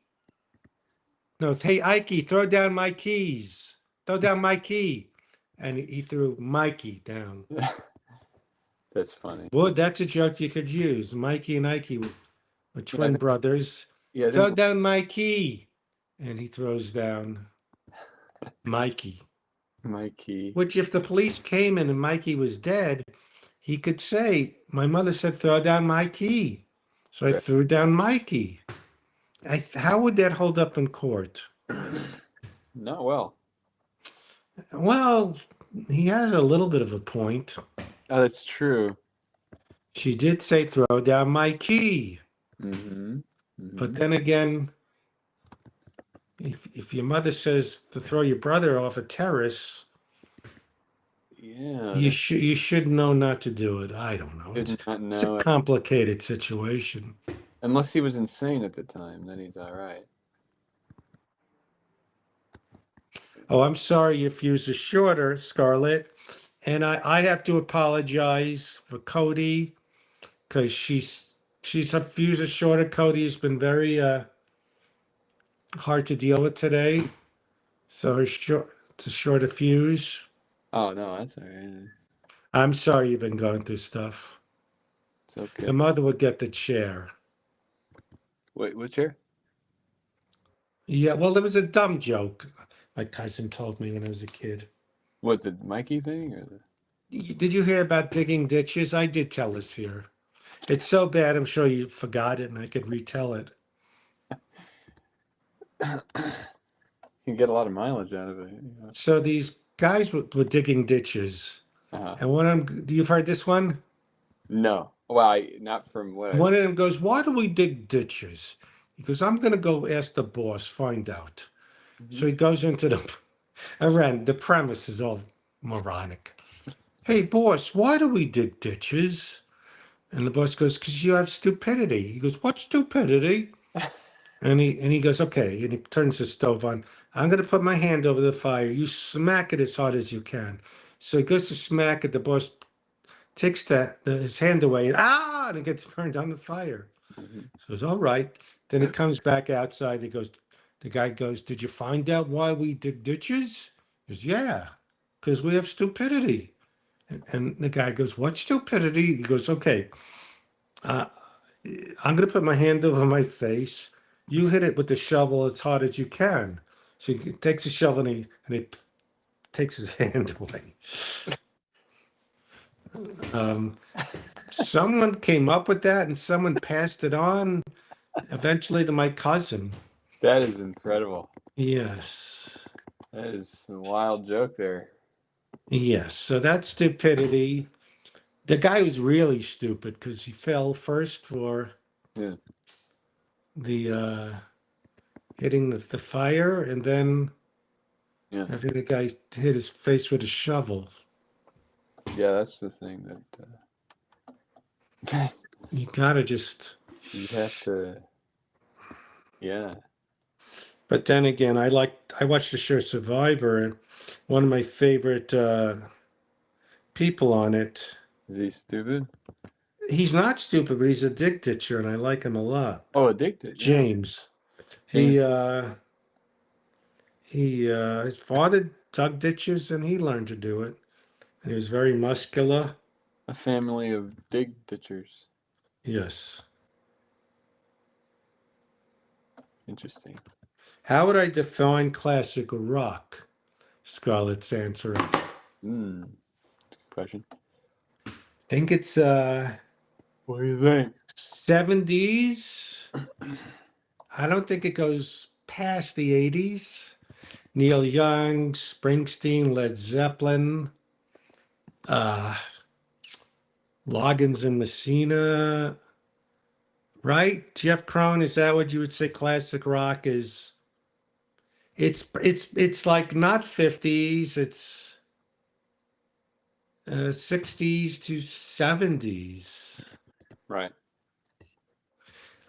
No, hey, Ikey, throw down my keys. Throw down my key." And he threw Mikey down. That's funny. Well, that's a joke you could use. Mikey and Ikey were twin brothers. Yeah, I Throw think, down my key. And he throws down Mikey. Mikey. Which, if the police came in and Mikey was dead, he could say, "My mother said throw down my key, so I Right. threw down Mikey." How would that hold up in court? Not well. Well, he has a little bit of a point. Oh, that's true. She did say throw down my key. Mm-hmm. But then again, if your mother says to throw your brother off a terrace, Yeah. you should know not to do it. I don't know. Did not It's a know it. complicated situation. Unless he was insane at the time, then he's all right. Oh, I'm sorry your fuse is shorter, Scarlett. And I have to apologize for Cody because she's her fuse is shorter. Cody has been very hard to deal with today. So it's a shorter fuse. Oh no, that's all right. I'm sorry you've been going through stuff. It's okay. The mother would get the chair. Wait, what chair? Yeah, well, there was a dumb joke my cousin told me when I was a kid. What, the Mikey thing or the? Did you hear about digging ditches? I did tell this here. It's so bad, I'm sure you forgot it and I could retell it. You can get a lot of mileage out of it. You know? So these guys were digging ditches. Uh-huh. And one of them, you've heard this one? No. Well, not from what. One of them goes, "Why do we dig ditches?" He goes, "I'm going to go ask the boss, find out." So he goes into the premise is all moronic. "Hey, boss, why do we dig ditches?" And the boss goes, "Because you have stupidity." He goes, "What stupidity?" And he goes, "Okay." And he turns the stove on. "I'm going to put my hand over the fire. You smack it as hard as you can." So he goes to smack it. The boss takes his hand away and it gets burned on the fire. Mhm. So he goes, "All right." Then he comes back outside. The guy goes, "Did you find out why we dig ditches?" He goes, "Yeah, because we have stupidity." And the guy goes, "What stupidity?" He goes, "Okay, I'm going to put my hand over my face. You hit it with the shovel as hard as you can." So he takes a shovel and he takes his hand away. Someone came up with that and someone passed it on eventually to my cousin. That is incredible. Yes. That is a wild joke there. Yes. So that's stupidity. The guy was really stupid because he fell first for Yeah. the hitting the fire and then Yeah. having the guy hit his face with a shovel. Yeah, that's the thing that You gotta just. you have to. Yeah. But then again, I watched the show Survivor, and one of my favorite people on it. Is he stupid? He's not stupid, but he's a dig ditcher, and I like him a lot. Oh, addicted. Yeah. James. His father dug ditches, and he learned to do it. And he was very muscular. A family of dig ditchers. Yes. Interesting. How would I define classic rock? Scarlett's answering. Good question. Think it's What do you think? 70s. I don't think it goes past the 80s. Neil Young, Springsteen, Led Zeppelin, Loggins and Messina, right? Jeff Crone, is that what you would say classic rock is? It's like not 50s, it's 60s to 70s. Right.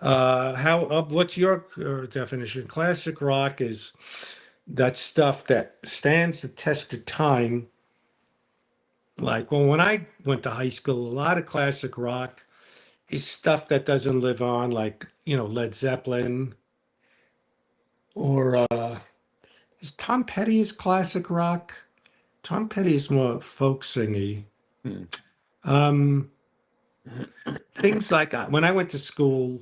What's your definition? Classic rock is that stuff that stands the test of time. Like when I went to high school, a lot of classic rock is stuff that doesn't live on, like, Led Zeppelin or is Tom Petty's classic rock? Tom Petty is more folk singy. Things like when I went to school,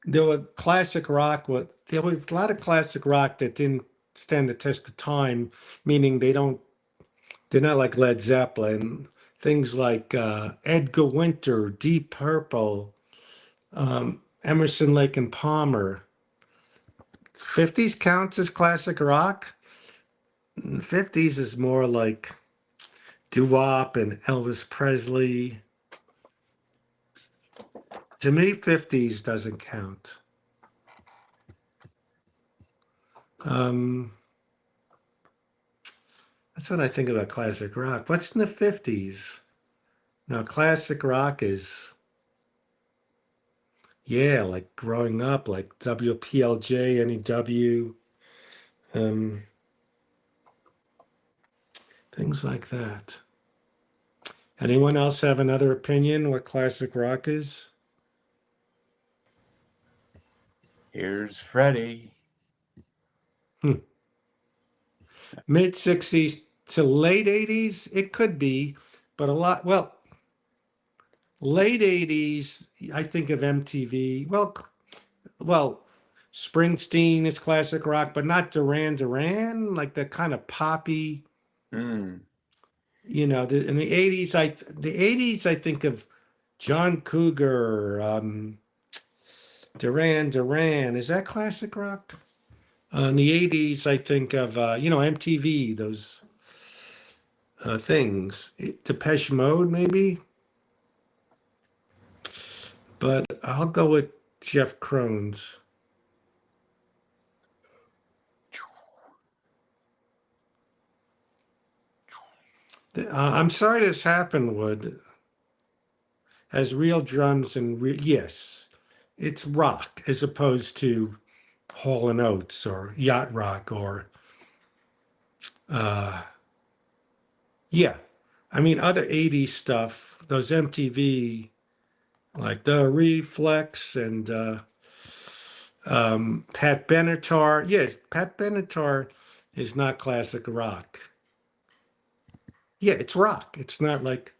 there were classic rock. There was a lot of classic rock that didn't stand the test of time, meaning they're not like Led Zeppelin. Things like Edgar Winter, Deep Purple, Emerson, Lake and Palmer. 50s counts as classic rock. 50s is more like doo-wop and Elvis Presley. To me, 50s doesn't count. That's what I think about classic rock. What's in the 50s? Now, classic rock is, yeah, like growing up, like WPLJ, NEW, things like that. Anyone else have another opinion what classic rock is? Here's Freddie. Mid 60s to late 80s, it could be, but late 80s, I think of MTV. Well, Springsteen is classic rock, but not Duran Duran, like the kind of poppy, Mm. in the 80s, I think of John Cougar, Duran Duran. Is that classic rock? In the 80s, I think of, MTV, those things. Depeche Mode, maybe? But I'll go with Jeff Crones. I'm sorry this happened, Wood. Has real drums and yes, it's rock as opposed to Hall and Oates or yacht rock or yeah. I mean other 80s stuff, those MTV like the Reflex and Pat Benatar. Yes, Pat Benatar is not classic rock. Yeah, it's rock. It's not like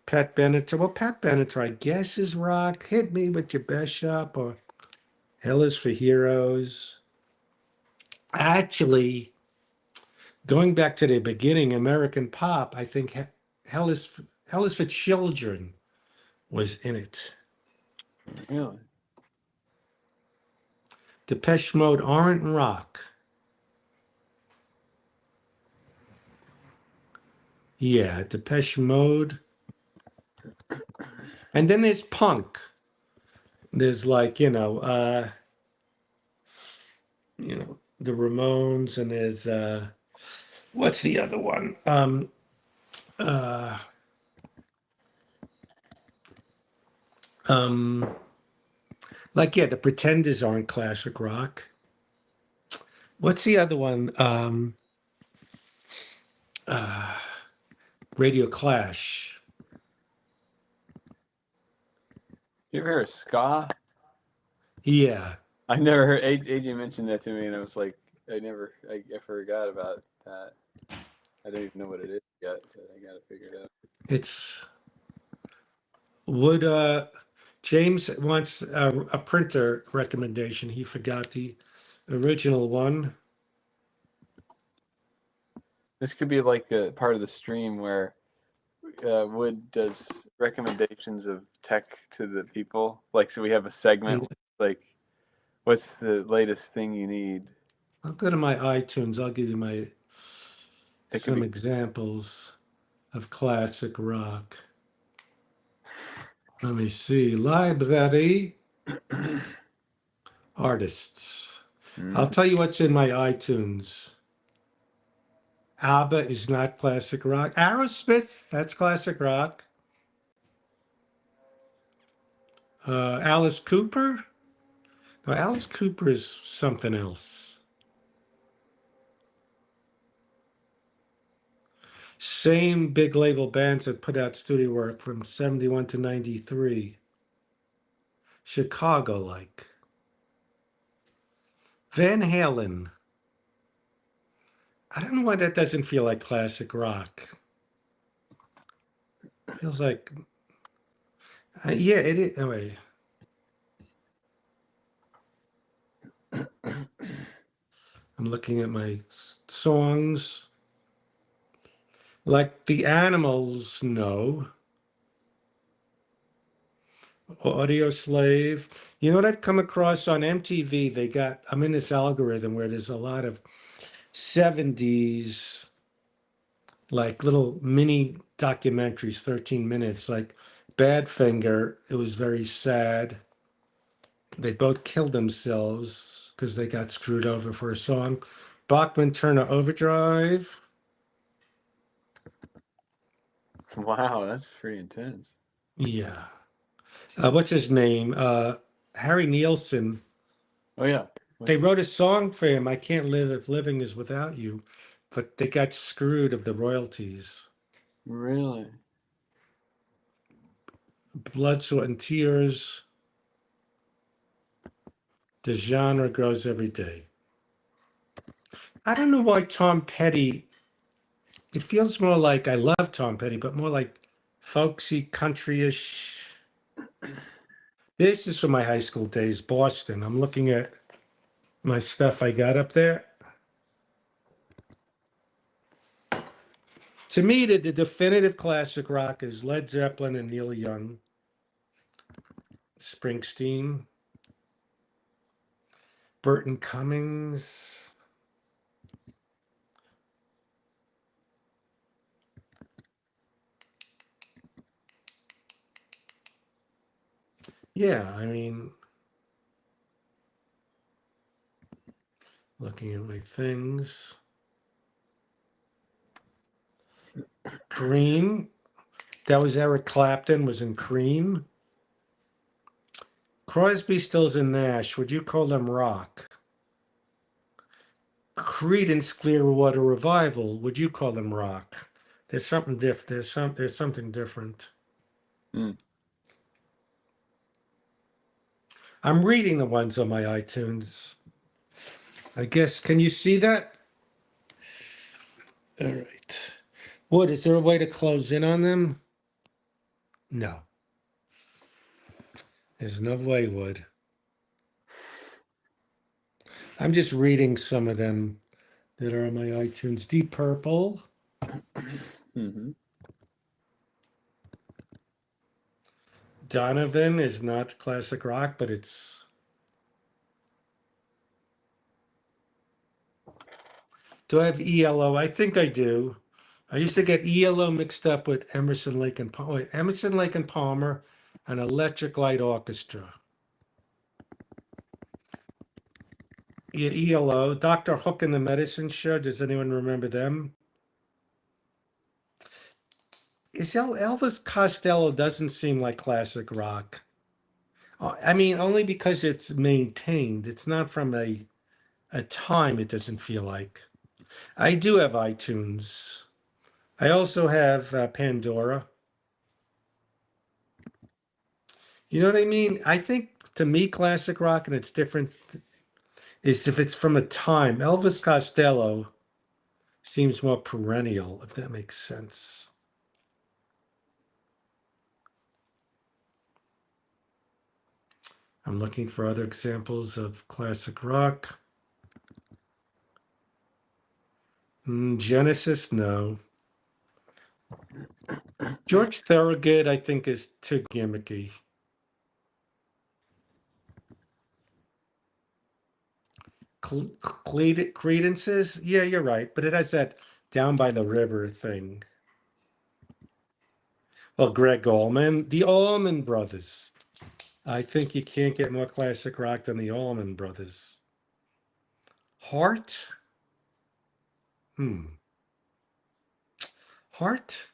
Pat Benatar. Well, Pat Benatar, I guess, is rock. Hit Me With Your Best Shot or Hell Is for Heroes. Actually, going back to the beginning, American pop, I think Hell is for Children was in it. Really? Depeche Mode aren't rock. Yeah, Depeche Mode. And then there's punk. There's like, the Ramones, and there's what's the other one? Like, yeah, the Pretenders aren't classic rock. What's the other one? Radio Clash. You ever hear of ska? Yeah. I never heard AJ mentioned that to me, and I was like, I forgot about that. I don't even know what it is yet, but I gotta figure it out. James wants a printer recommendation. He forgot the original one. This could be like a part of the stream where Wood does recommendations of tech to the people. Like, so we have a segment like, what's the latest thing you need? I'll go to my iTunes. I'll give you some examples of classic rock. Let me see. Library artists. I'll tell you what's in my iTunes. ABBA is not classic rock. Aerosmith, that's classic rock. Alice Cooper. No, Alice Cooper is something else. Same big label bands that put out studio work from 71 to 93. Chicago like. Van Halen. I don't know why that doesn't feel like classic rock. Feels like, yeah, it is. Anyway. I'm looking at my songs. Like the Animals, no. Audio Slave. You know what I've come across on MTV? I'm in this algorithm where there's a lot of 70s, like little mini documentaries, 13 minutes, like Badfinger. It was very sad. They both killed themselves because they got screwed over for a song. Bachman Turner Overdrive. Wow, that's pretty intense. Yeah. What's his name? Harry Nielsen. Oh yeah. They wrote a song for him, I Can't Live If Living Is Without You, but they got screwed of the royalties. Really? Blood, Sweat, and Tears. The genre grows every day. I don't know why Tom Petty, it feels more like, I love Tom Petty, but more like folksy, country-ish. This is from my high school days, Boston. I'm looking at my stuff I got up there. To me, the definitive classic rock is Led Zeppelin and Neil Young. Springsteen. Burton Cummings. Yeah, I mean, looking at my things. Cream. That was Eric Clapton, was in Cream. Crosby, Stills, and Nash. Would you call them rock? Creedence Clearwater Revival. Would you call them rock? There's something different. There's something different. Mm. I'm reading the ones on my iTunes. I guess, can you see that? All right. What, is there a way to close in on them? No. There's no way, Wood. I'm just reading some of them that are on my iTunes. Deep Purple. Mm-hmm. Donovan is not classic rock, but it's... Do I have ELO? I think I do. I used to get ELO mixed up with Emerson, Lake and Palmer. Wait, Emerson, Lake and Palmer, and Electric Light Orchestra. Yeah, ELO. Dr. Hook and the Medicine Show. Does anyone remember them? Elvis Costello doesn't seem like classic rock. I mean, only because it's maintained. It's not from a time, it doesn't feel like. I do have iTunes. I also have Pandora. You know what I mean? I think to me, classic rock, and it's different, is if it's from a time. Elvis Costello seems more perennial, if that makes sense. I'm looking for other examples of classic rock. Genesis, no. George Thorogood, I think, is too gimmicky. Credences, yeah, you're right, but it has that Down by the River thing. Well, Greg Allman, the Allman Brothers. I think you can't get more classic rock than the Allman Brothers. Heart? Heart?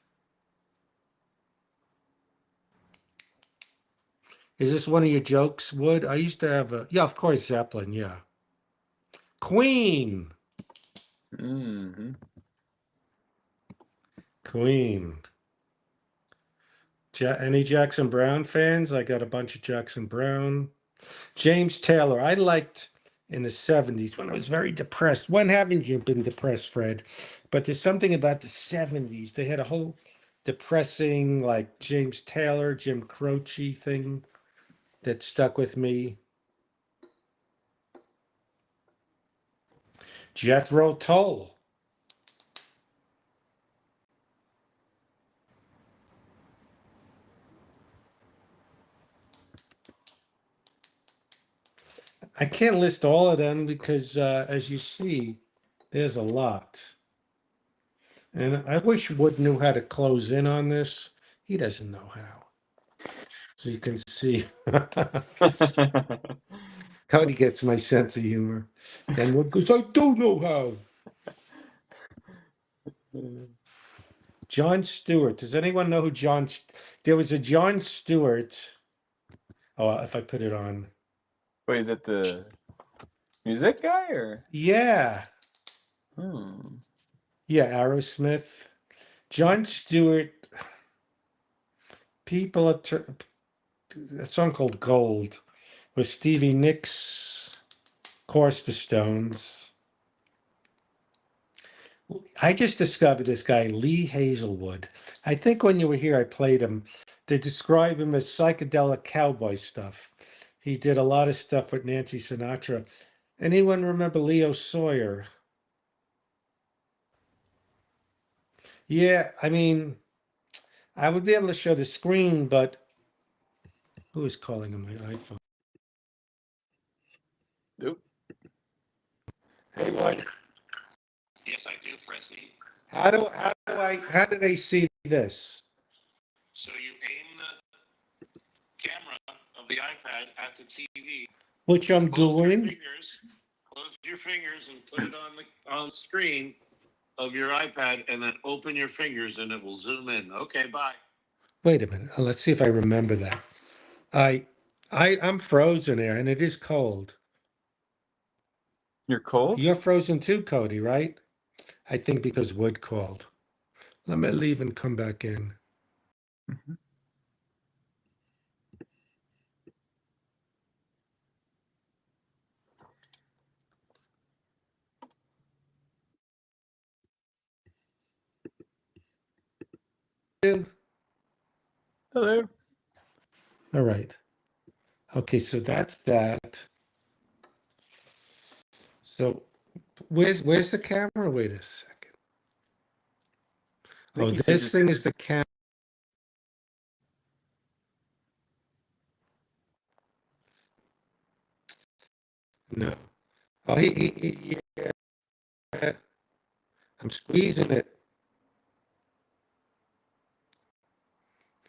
Is this one of your jokes, Wood? I used to have yeah, of course, Zeppelin, yeah. Queen. Mm-hmm. Queen. Any Jackson Brown fans? I got a bunch of Jackson Brown. James Taylor. I liked in the 70s when I was very depressed. When haven't you been depressed, Fred? But there's something about the 70s. They had a whole depressing, like James Taylor, Jim Croce thing that stuck with me. Jethro Tull. I can't list all of them because, as you see, there's a lot. And I wish Wood knew how to close in on this. He doesn't know how. So you can see. Cody gets my sense of humor. Then Wood goes, I don't know how. John Stewart. Does anyone know who there was a John Stewart. Oh, if I put it on. Wait, is it the music guy or? Yeah. Yeah, Aerosmith. John Stewart. A song called Gold with Stevie Nicks, Course the Stones. I just discovered this guy, Lee Hazelwood. I think when you were here, I played him. They describe him as psychedelic cowboy stuff. He did a lot of stuff with Nancy Sinatra. Anyone remember Leo Sawyer? Yeah, I mean, I would be able to show the screen, but who is calling on my iPhone? Nope. Hey, what? Yes, I do, Pressy. How do they see this? So you aim the camera of the iPad at the TV. Which I'm doing. Close your fingers and put it on the screen of your iPad, and then open your fingers, and it will zoom in. Okay, bye. Wait a minute. Let's see if I remember that. I'm frozen here, and it is cold. You're cold? You're frozen too, Cody, right? I think because Wood called. Let me leave and come back in. Mm-hmm. Hello. All right. Okay, so that's that. So where's the camera? Wait a second. Oh, this thing is the camera. No. Oh, yeah. I'm squeezing it.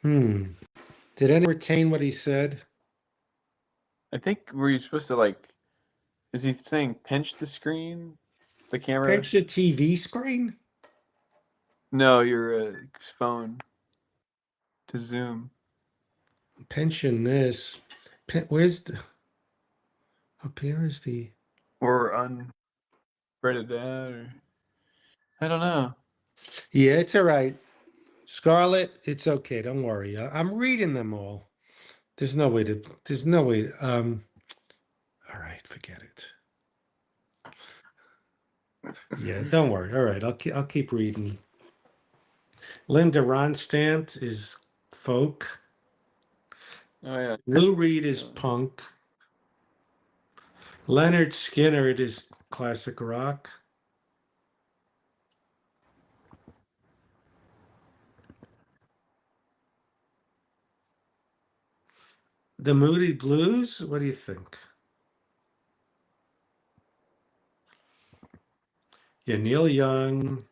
Did anyone retain what he said? I think were you supposed to like? Is he saying pinch the screen, the camera? Pinch the TV screen? No, your phone to zoom. Pinching this. Where's the? Up here is the. Or spread it down, or I don't know. Yeah, it's all right. Scarlett, it's okay. Don't worry. I'm reading them all. There's no way. All right, forget it. Yeah, don't worry. All right, I'll keep reading. Linda Ronstadt is folk. Oh yeah. Lou Reed is punk. Leonard Skinner, it is classic rock. The Moody Blues, what do you think? Yeah, Neil Young.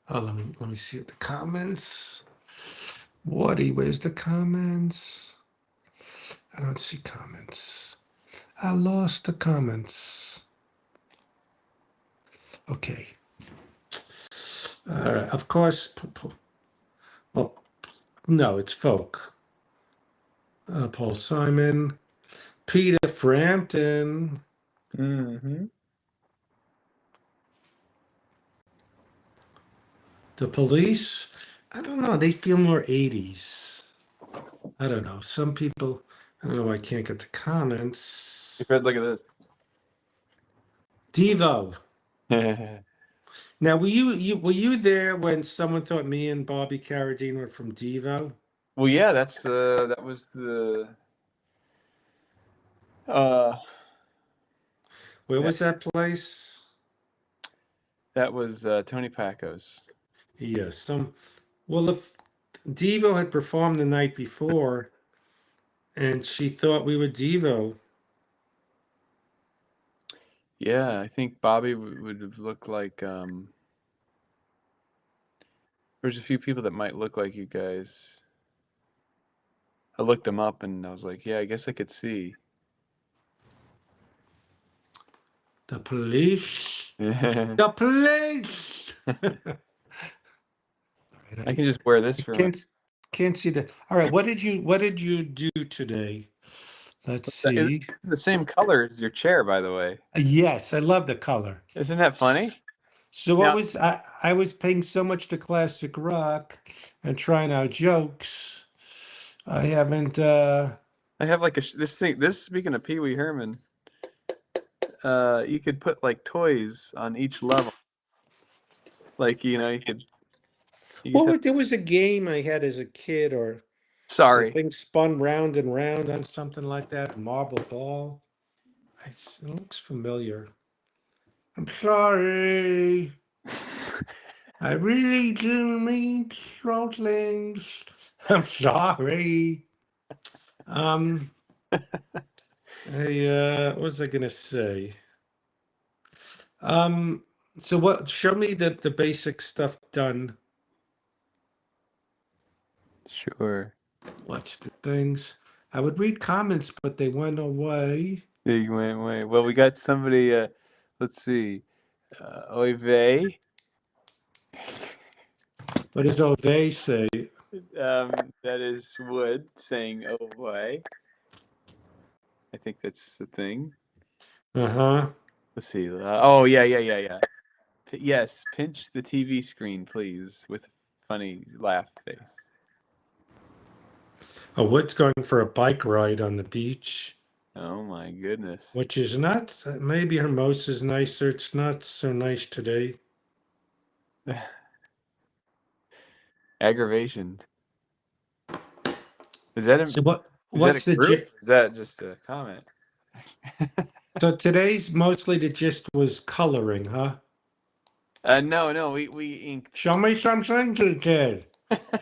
Oh, let me see the comments. Woody, where's the comments? I don't see comments. I lost the comments. Okay. All right. Of course. Well, no, it's folk. Paul Simon, Peter Frampton. Mm-hmm. The Police. I don't know. They feel more 80s. I don't know. Some people. I don't know why I can't get the comments. Look at Devo. this. Now, were you there when someone thought me and Bobby Carradine were from Devo? Well, yeah, that was the Where Yeah. was that place? That was Tony Paco's. Yes. Well, if Devo had performed the night before and she thought we were Devo. Yeah, I think Bobby would have looked like. There's a few people that might look like you guys. I looked them up and I was like, yeah, I guess I could see. The police. I The police. can just wear this for my. Can't see that. All right. What did you do today? Let's see. It's the same color as your chair, by the way. Yes, I love the color. Isn't that funny? So what Now- was I was paying so much to classic rock and trying out jokes. I haven't I have like this thing. This, speaking of Pee Wee Herman, you could put like toys on each level. Like, you could. there was a game I had as a kid, or the Sorry. thing spun round and round on something like that, marble ball. It looks familiar. I'm sorry. I really didn't mean throatlings. I'm sorry. What was I gonna say? So what? Show me the basic stuff done. Sure. Watch the things. I would read comments, but they went away. They went away. Well, we got somebody. Let's see. Oy vey. What does Ove say? That is Wood saying "oh boy." I think that's the thing. Uh-huh. Let's see. Oh yeah. Yes, pinch the TV screen, please, with a funny laugh face. Oh, Wood's going for a bike ride on the beach, Oh my goodness. which is not. Maybe Hermosa's nicer. It's not so nice today. Aggravation. Is that So what? is What's that a the group? Is that just a comment? So today's mostly the gist was coloring, huh? No, we inked. Show me something to kid.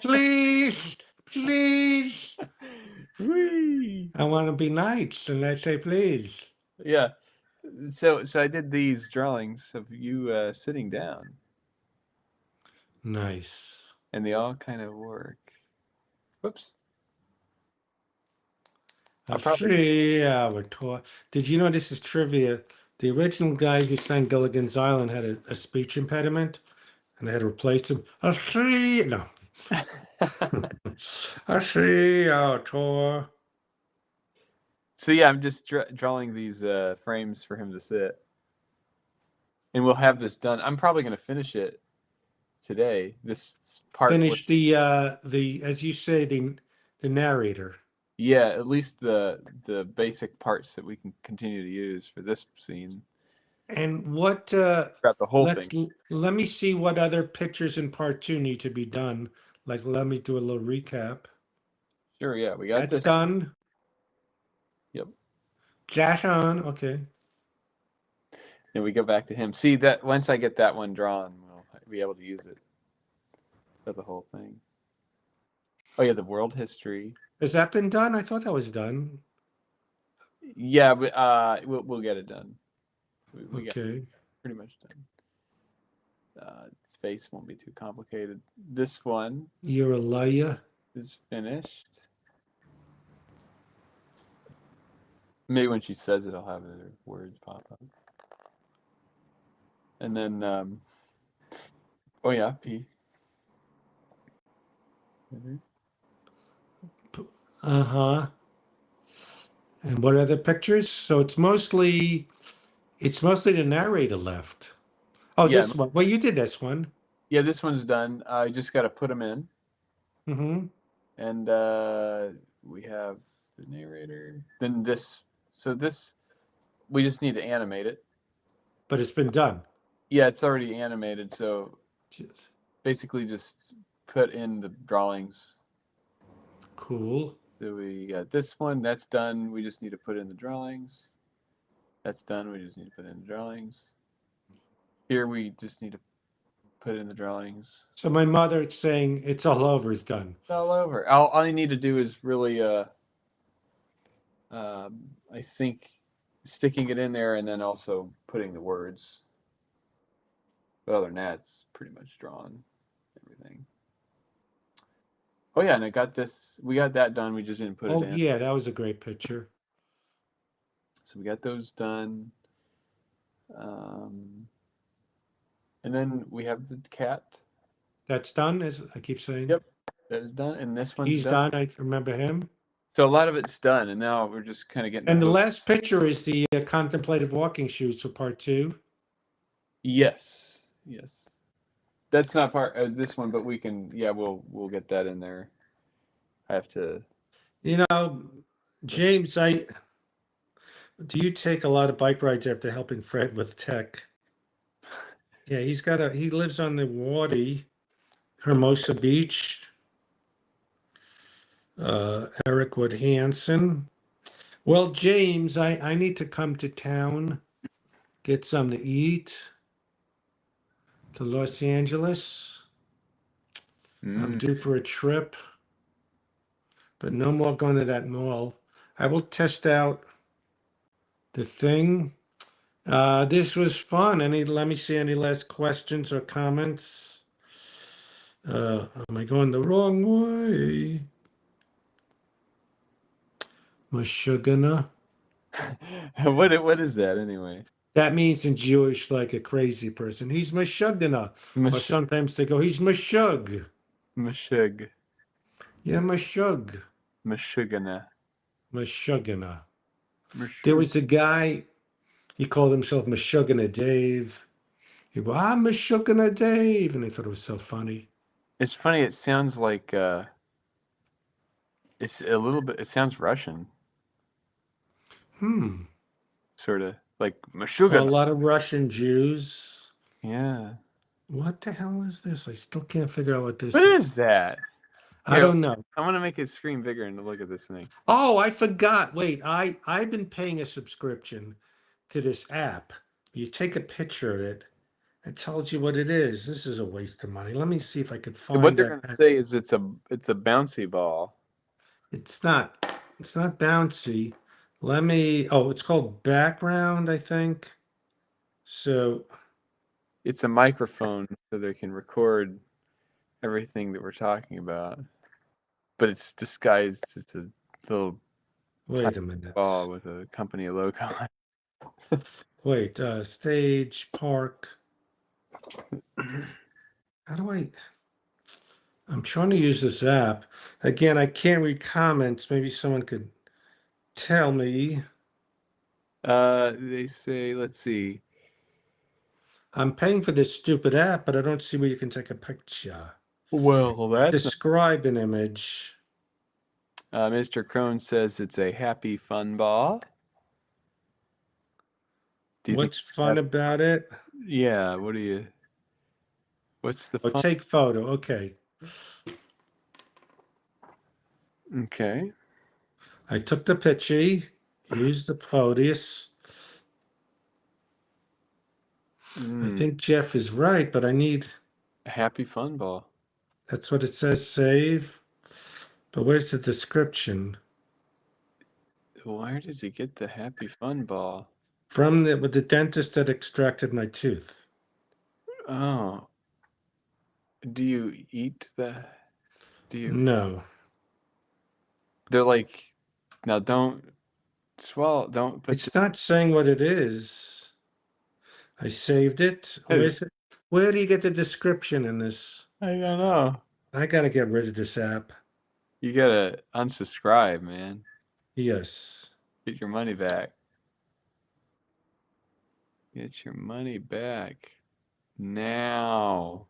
Please, please. Whee! I want to be nice, and I say please. Yeah. So I did these drawings of you sitting down, Nice. and they all kind of work. Whoops. I'll probably- Did you know this is trivia? The original guy who sang Gilligan's Island had a speech impediment, and they had to replace him. No. Tour. So yeah, I'm just drawing these frames for him to sit, and we'll have this done. I'm probably going to finish it today. This part. Finish the as you say, the narrator. Yeah, at least the basic parts that we can continue to use for this scene. And what Throughout the whole thing. let me see what other pictures in part 2 need to be done. Like, let me do a little recap. Sure, yeah, we got That's this. done. Yep. That's on. Okay. And we go back to him. See that once I get that one drawn, we'll be able to use it for the whole thing. Oh yeah, the world history. Has that been done? I thought that was done. Yeah, but we'll get it done. We got Okay. it pretty much done. Its face won't be too complicated. This one You're a liar. is finished. Maybe when she says it, I'll have her words pop up. And then, oh yeah, P. Uh-huh. And what other pictures? So it's mostly the narrator left. Oh, Yeah. this one. Well, you did this one. Yeah, this one's done. I just got to put them in. Mm-hmm. And we have the narrator. Then this. So this, we just need to animate it. But it's been done. Yeah, it's already animated. So Jeez. basically just put in the drawings. Cool. So we got this one. That's done. We just need to put in the drawings. That's done. We just need to put in the drawings. Here we just need to put in the drawings. So my mother is saying it's all over, it's done. It's all over. All you need to do is really, I think, sticking it in there and then also putting the words. But other than that, it's pretty much drawn. Everything. Oh yeah, and I got this. We got that done. We just didn't put Oh it in. yeah, that was a great picture. So we got those done. And then we have the cat. That's done, as I keep saying. Yep, that is done. And this one's He's done. done. I remember him. So a lot of it's done, and now we're just kind of getting. And the hook. last picture is the contemplative walking shoes for part 2. Yes, yes. That's not part of this one, but we can. Yeah, we'll get that in there. I have to. You know, James, do you take a lot of bike rides after helping Fred with tech? Yeah, he lives on the Wadi, Hermosa Beach. Eric Wood Hansen. Well, James, I need to come to town, get something to eat, to Los Angeles. I'm due for a trip, but no more going to that mall. I will test out the thing. This was fun. Let me see any last questions or comments. Am I going the wrong way? Mashugana. What is that anyway? That means in Jewish, like a crazy person. He's Mashugana. Or sometimes they go, he's Mashug. Mashug. Yeah, Mashug. Mashugana. Mashugana. There was a guy, he called himself Mashugana Dave. He go, I'm Mashugana Dave. And I thought it was so funny. It's funny. It sounds like it's a little bit. It sounds Russian. Sort of like A Mashugana. lot of Russian Jews. Yeah. What the hell is this? I still can't figure out what this What is that? I don't know. I'm gonna make it screen bigger and look at this thing. Oh, I forgot. Wait, I've been paying a subscription to this app. You take a picture of it. It tells you what it is. This is a waste of money. Let me see if I could find What they're that. gonna say is it's a bouncy ball. It's not bouncy. It's called background, I think. So It's a microphone so they can record everything that we're talking about. But it's disguised as a little wait a minute. ball with a company logo on it. Wait, stage park. How do I'm trying to use this app. Again, I can't read comments. Maybe someone could tell me. They say, let's see. I'm paying for this stupid app, but I don't see where you can take a picture. Well, that's Describe an image. Mr. Crone says it's a happy fun ball. Do you think What's fun about it? Yeah, what's the fun? Take photo. Okay. Okay. I took the picture, used the Podius. I think Jeff is right, but I need a happy fun ball. That's what it says, save. But where's the description? Where did you get the happy fun ball? With the dentist that extracted my tooth. Oh. Do you eat that? Do you? No. They're like, now don't swallow, don't put It's not saying what it is. I saved it. Where do you get the description in this? I don't know. I gotta get rid of this app. You gotta unsubscribe, man. Yes. Get your money back. Get your money back now.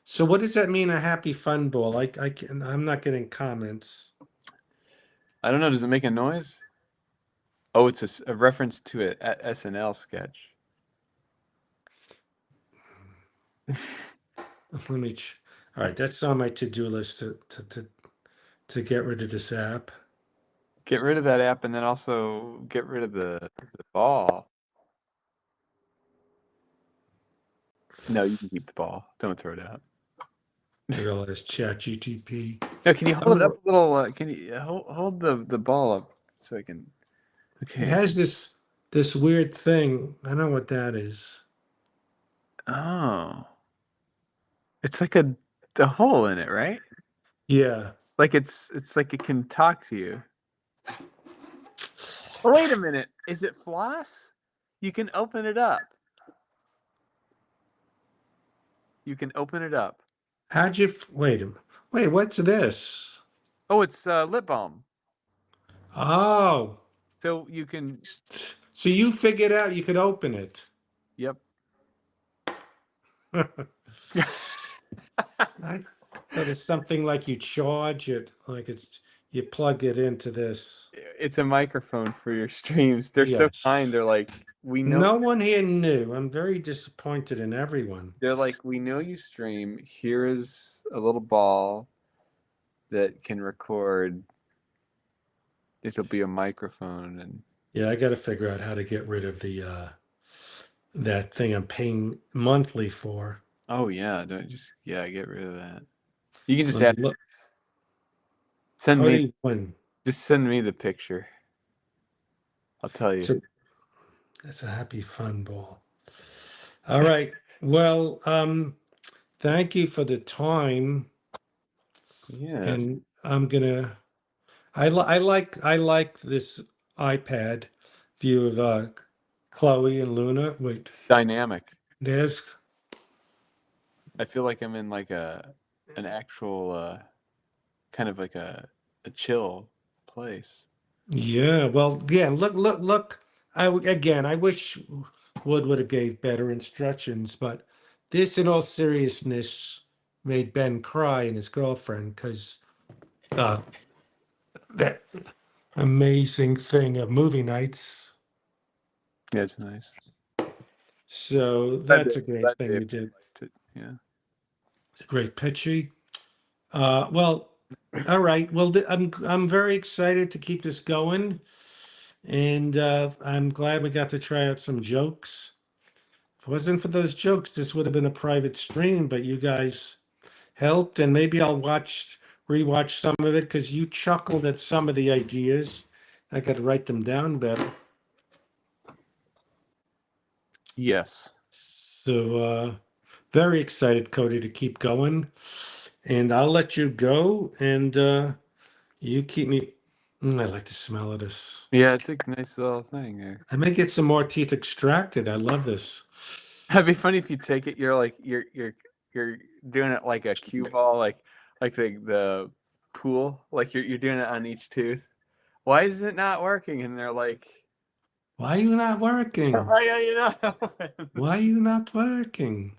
So what does that mean, a happy fun ball? I'm not getting comments. I don't know. Does it make a noise? Oh, it's a reference to a SNL sketch. All right, that's on my to-do list to to get rid of this app. Get rid of that app and then also get rid of the ball. No, you can keep the ball. Don't throw it out. I realize ChatGTP. No, can you hold it up a little? Can you hold the ball up so I can? Okay. It has this weird thing. I don't know what that is. Oh, it's like a hole in it, right? Yeah. Like it's like it can talk to you. Oh, wait a minute. Is it floss? You can open it up. You can open it up. How'd you wait? Wait, what's this? Oh, it's lip balm. Oh, So you can. so you figured out you could open it. Yep. I thought it's something like you charge it, like you plug it into this. It's a microphone for your streams. They're so Yes. kind. They're like, we know. No one here knew. I'm very disappointed in everyone. They're like, we know you stream. Here is a little ball that can record. It'll be a microphone, and Yeah, I got to figure out how to get rid of the that thing I'm paying monthly for. oh yeah, don't just get rid of that. You can just Let add me look. send me Cody Wynn. just send me the picture. I'll tell you. That's a happy fun ball. All right. Well, thank you for the time. Yeah. And I'm gonna. I like this iPad view of Chloe and Luna. Wait, Dynamic. there's I feel like I'm in like an actual kind of like a chill place. yeah. Well, yeah. Look. I wish Wood would have gave better instructions, but this, in all seriousness, made Ben cry and his girlfriend because that amazing thing of movie nights. Yeah, it's nice. So that's a great That thing day you did. liked it, yeah. It's a great pitchy. Well, all right. Well, I'm very excited to keep this going, and I'm glad we got to try out some jokes. If it wasn't for those jokes, this would have been a private stream, but you guys helped, and maybe I'll rewatch some of it because you chuckled at some of the ideas. I got to write them down better. Yes. So very excited, Cody, to keep going. And I'll let you go, and you keep me. I like the smell of this. Yeah, it's a nice little thing there. I may get some more teeth extracted. I love this. It'd be funny if you take it. You're like you're doing it like a cue ball, like the pool. Like you're doing it on each tooth. Why is it not working? And they're like, Why are you not working? why are you not open? Why are you not working?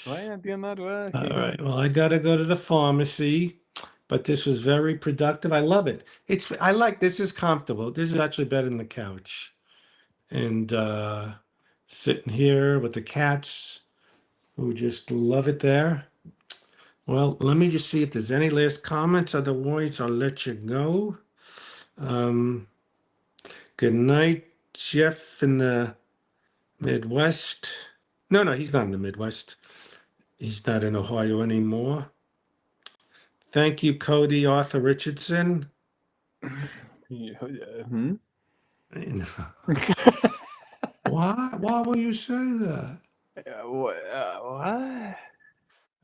Why aren't you not working? All right. Well, I got to go to the pharmacy, but this was very productive. I love it. I like this is comfortable. This is actually better than the couch. And sitting here with the cats who just love it there. Well, let me just see if there's any last comments. Otherwise, I'll let you go. Good night, Jeff in the Midwest. No, he's not in the Midwest. He's not in Ohio anymore. Thank you, Cody Arthur Richardson. Hmm? Why will you say that? What?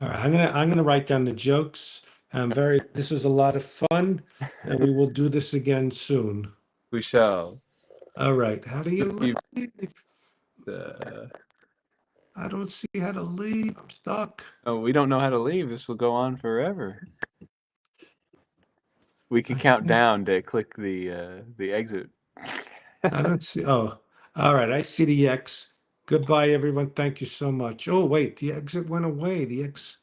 All right, I'm gonna write down the jokes. This was a lot of fun, and we will do this again soon. We shall. All right, how do you leave? Uh, I don't see how to leave. I'm stuck. oh, we don't know how to leave. This will go on forever. We can count down to click the exit. I don't see. Oh, all right. I see the X. Goodbye, everyone. Thank you so much. Oh, wait, the exit went away. The X.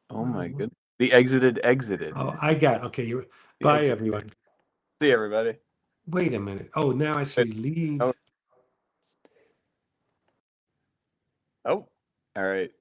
Oh my goodness. The exited. Oh, I got. Okay. Bye, everyone. See everybody. Wait a minute. Oh, now I see leave. Oh. Oh, all right.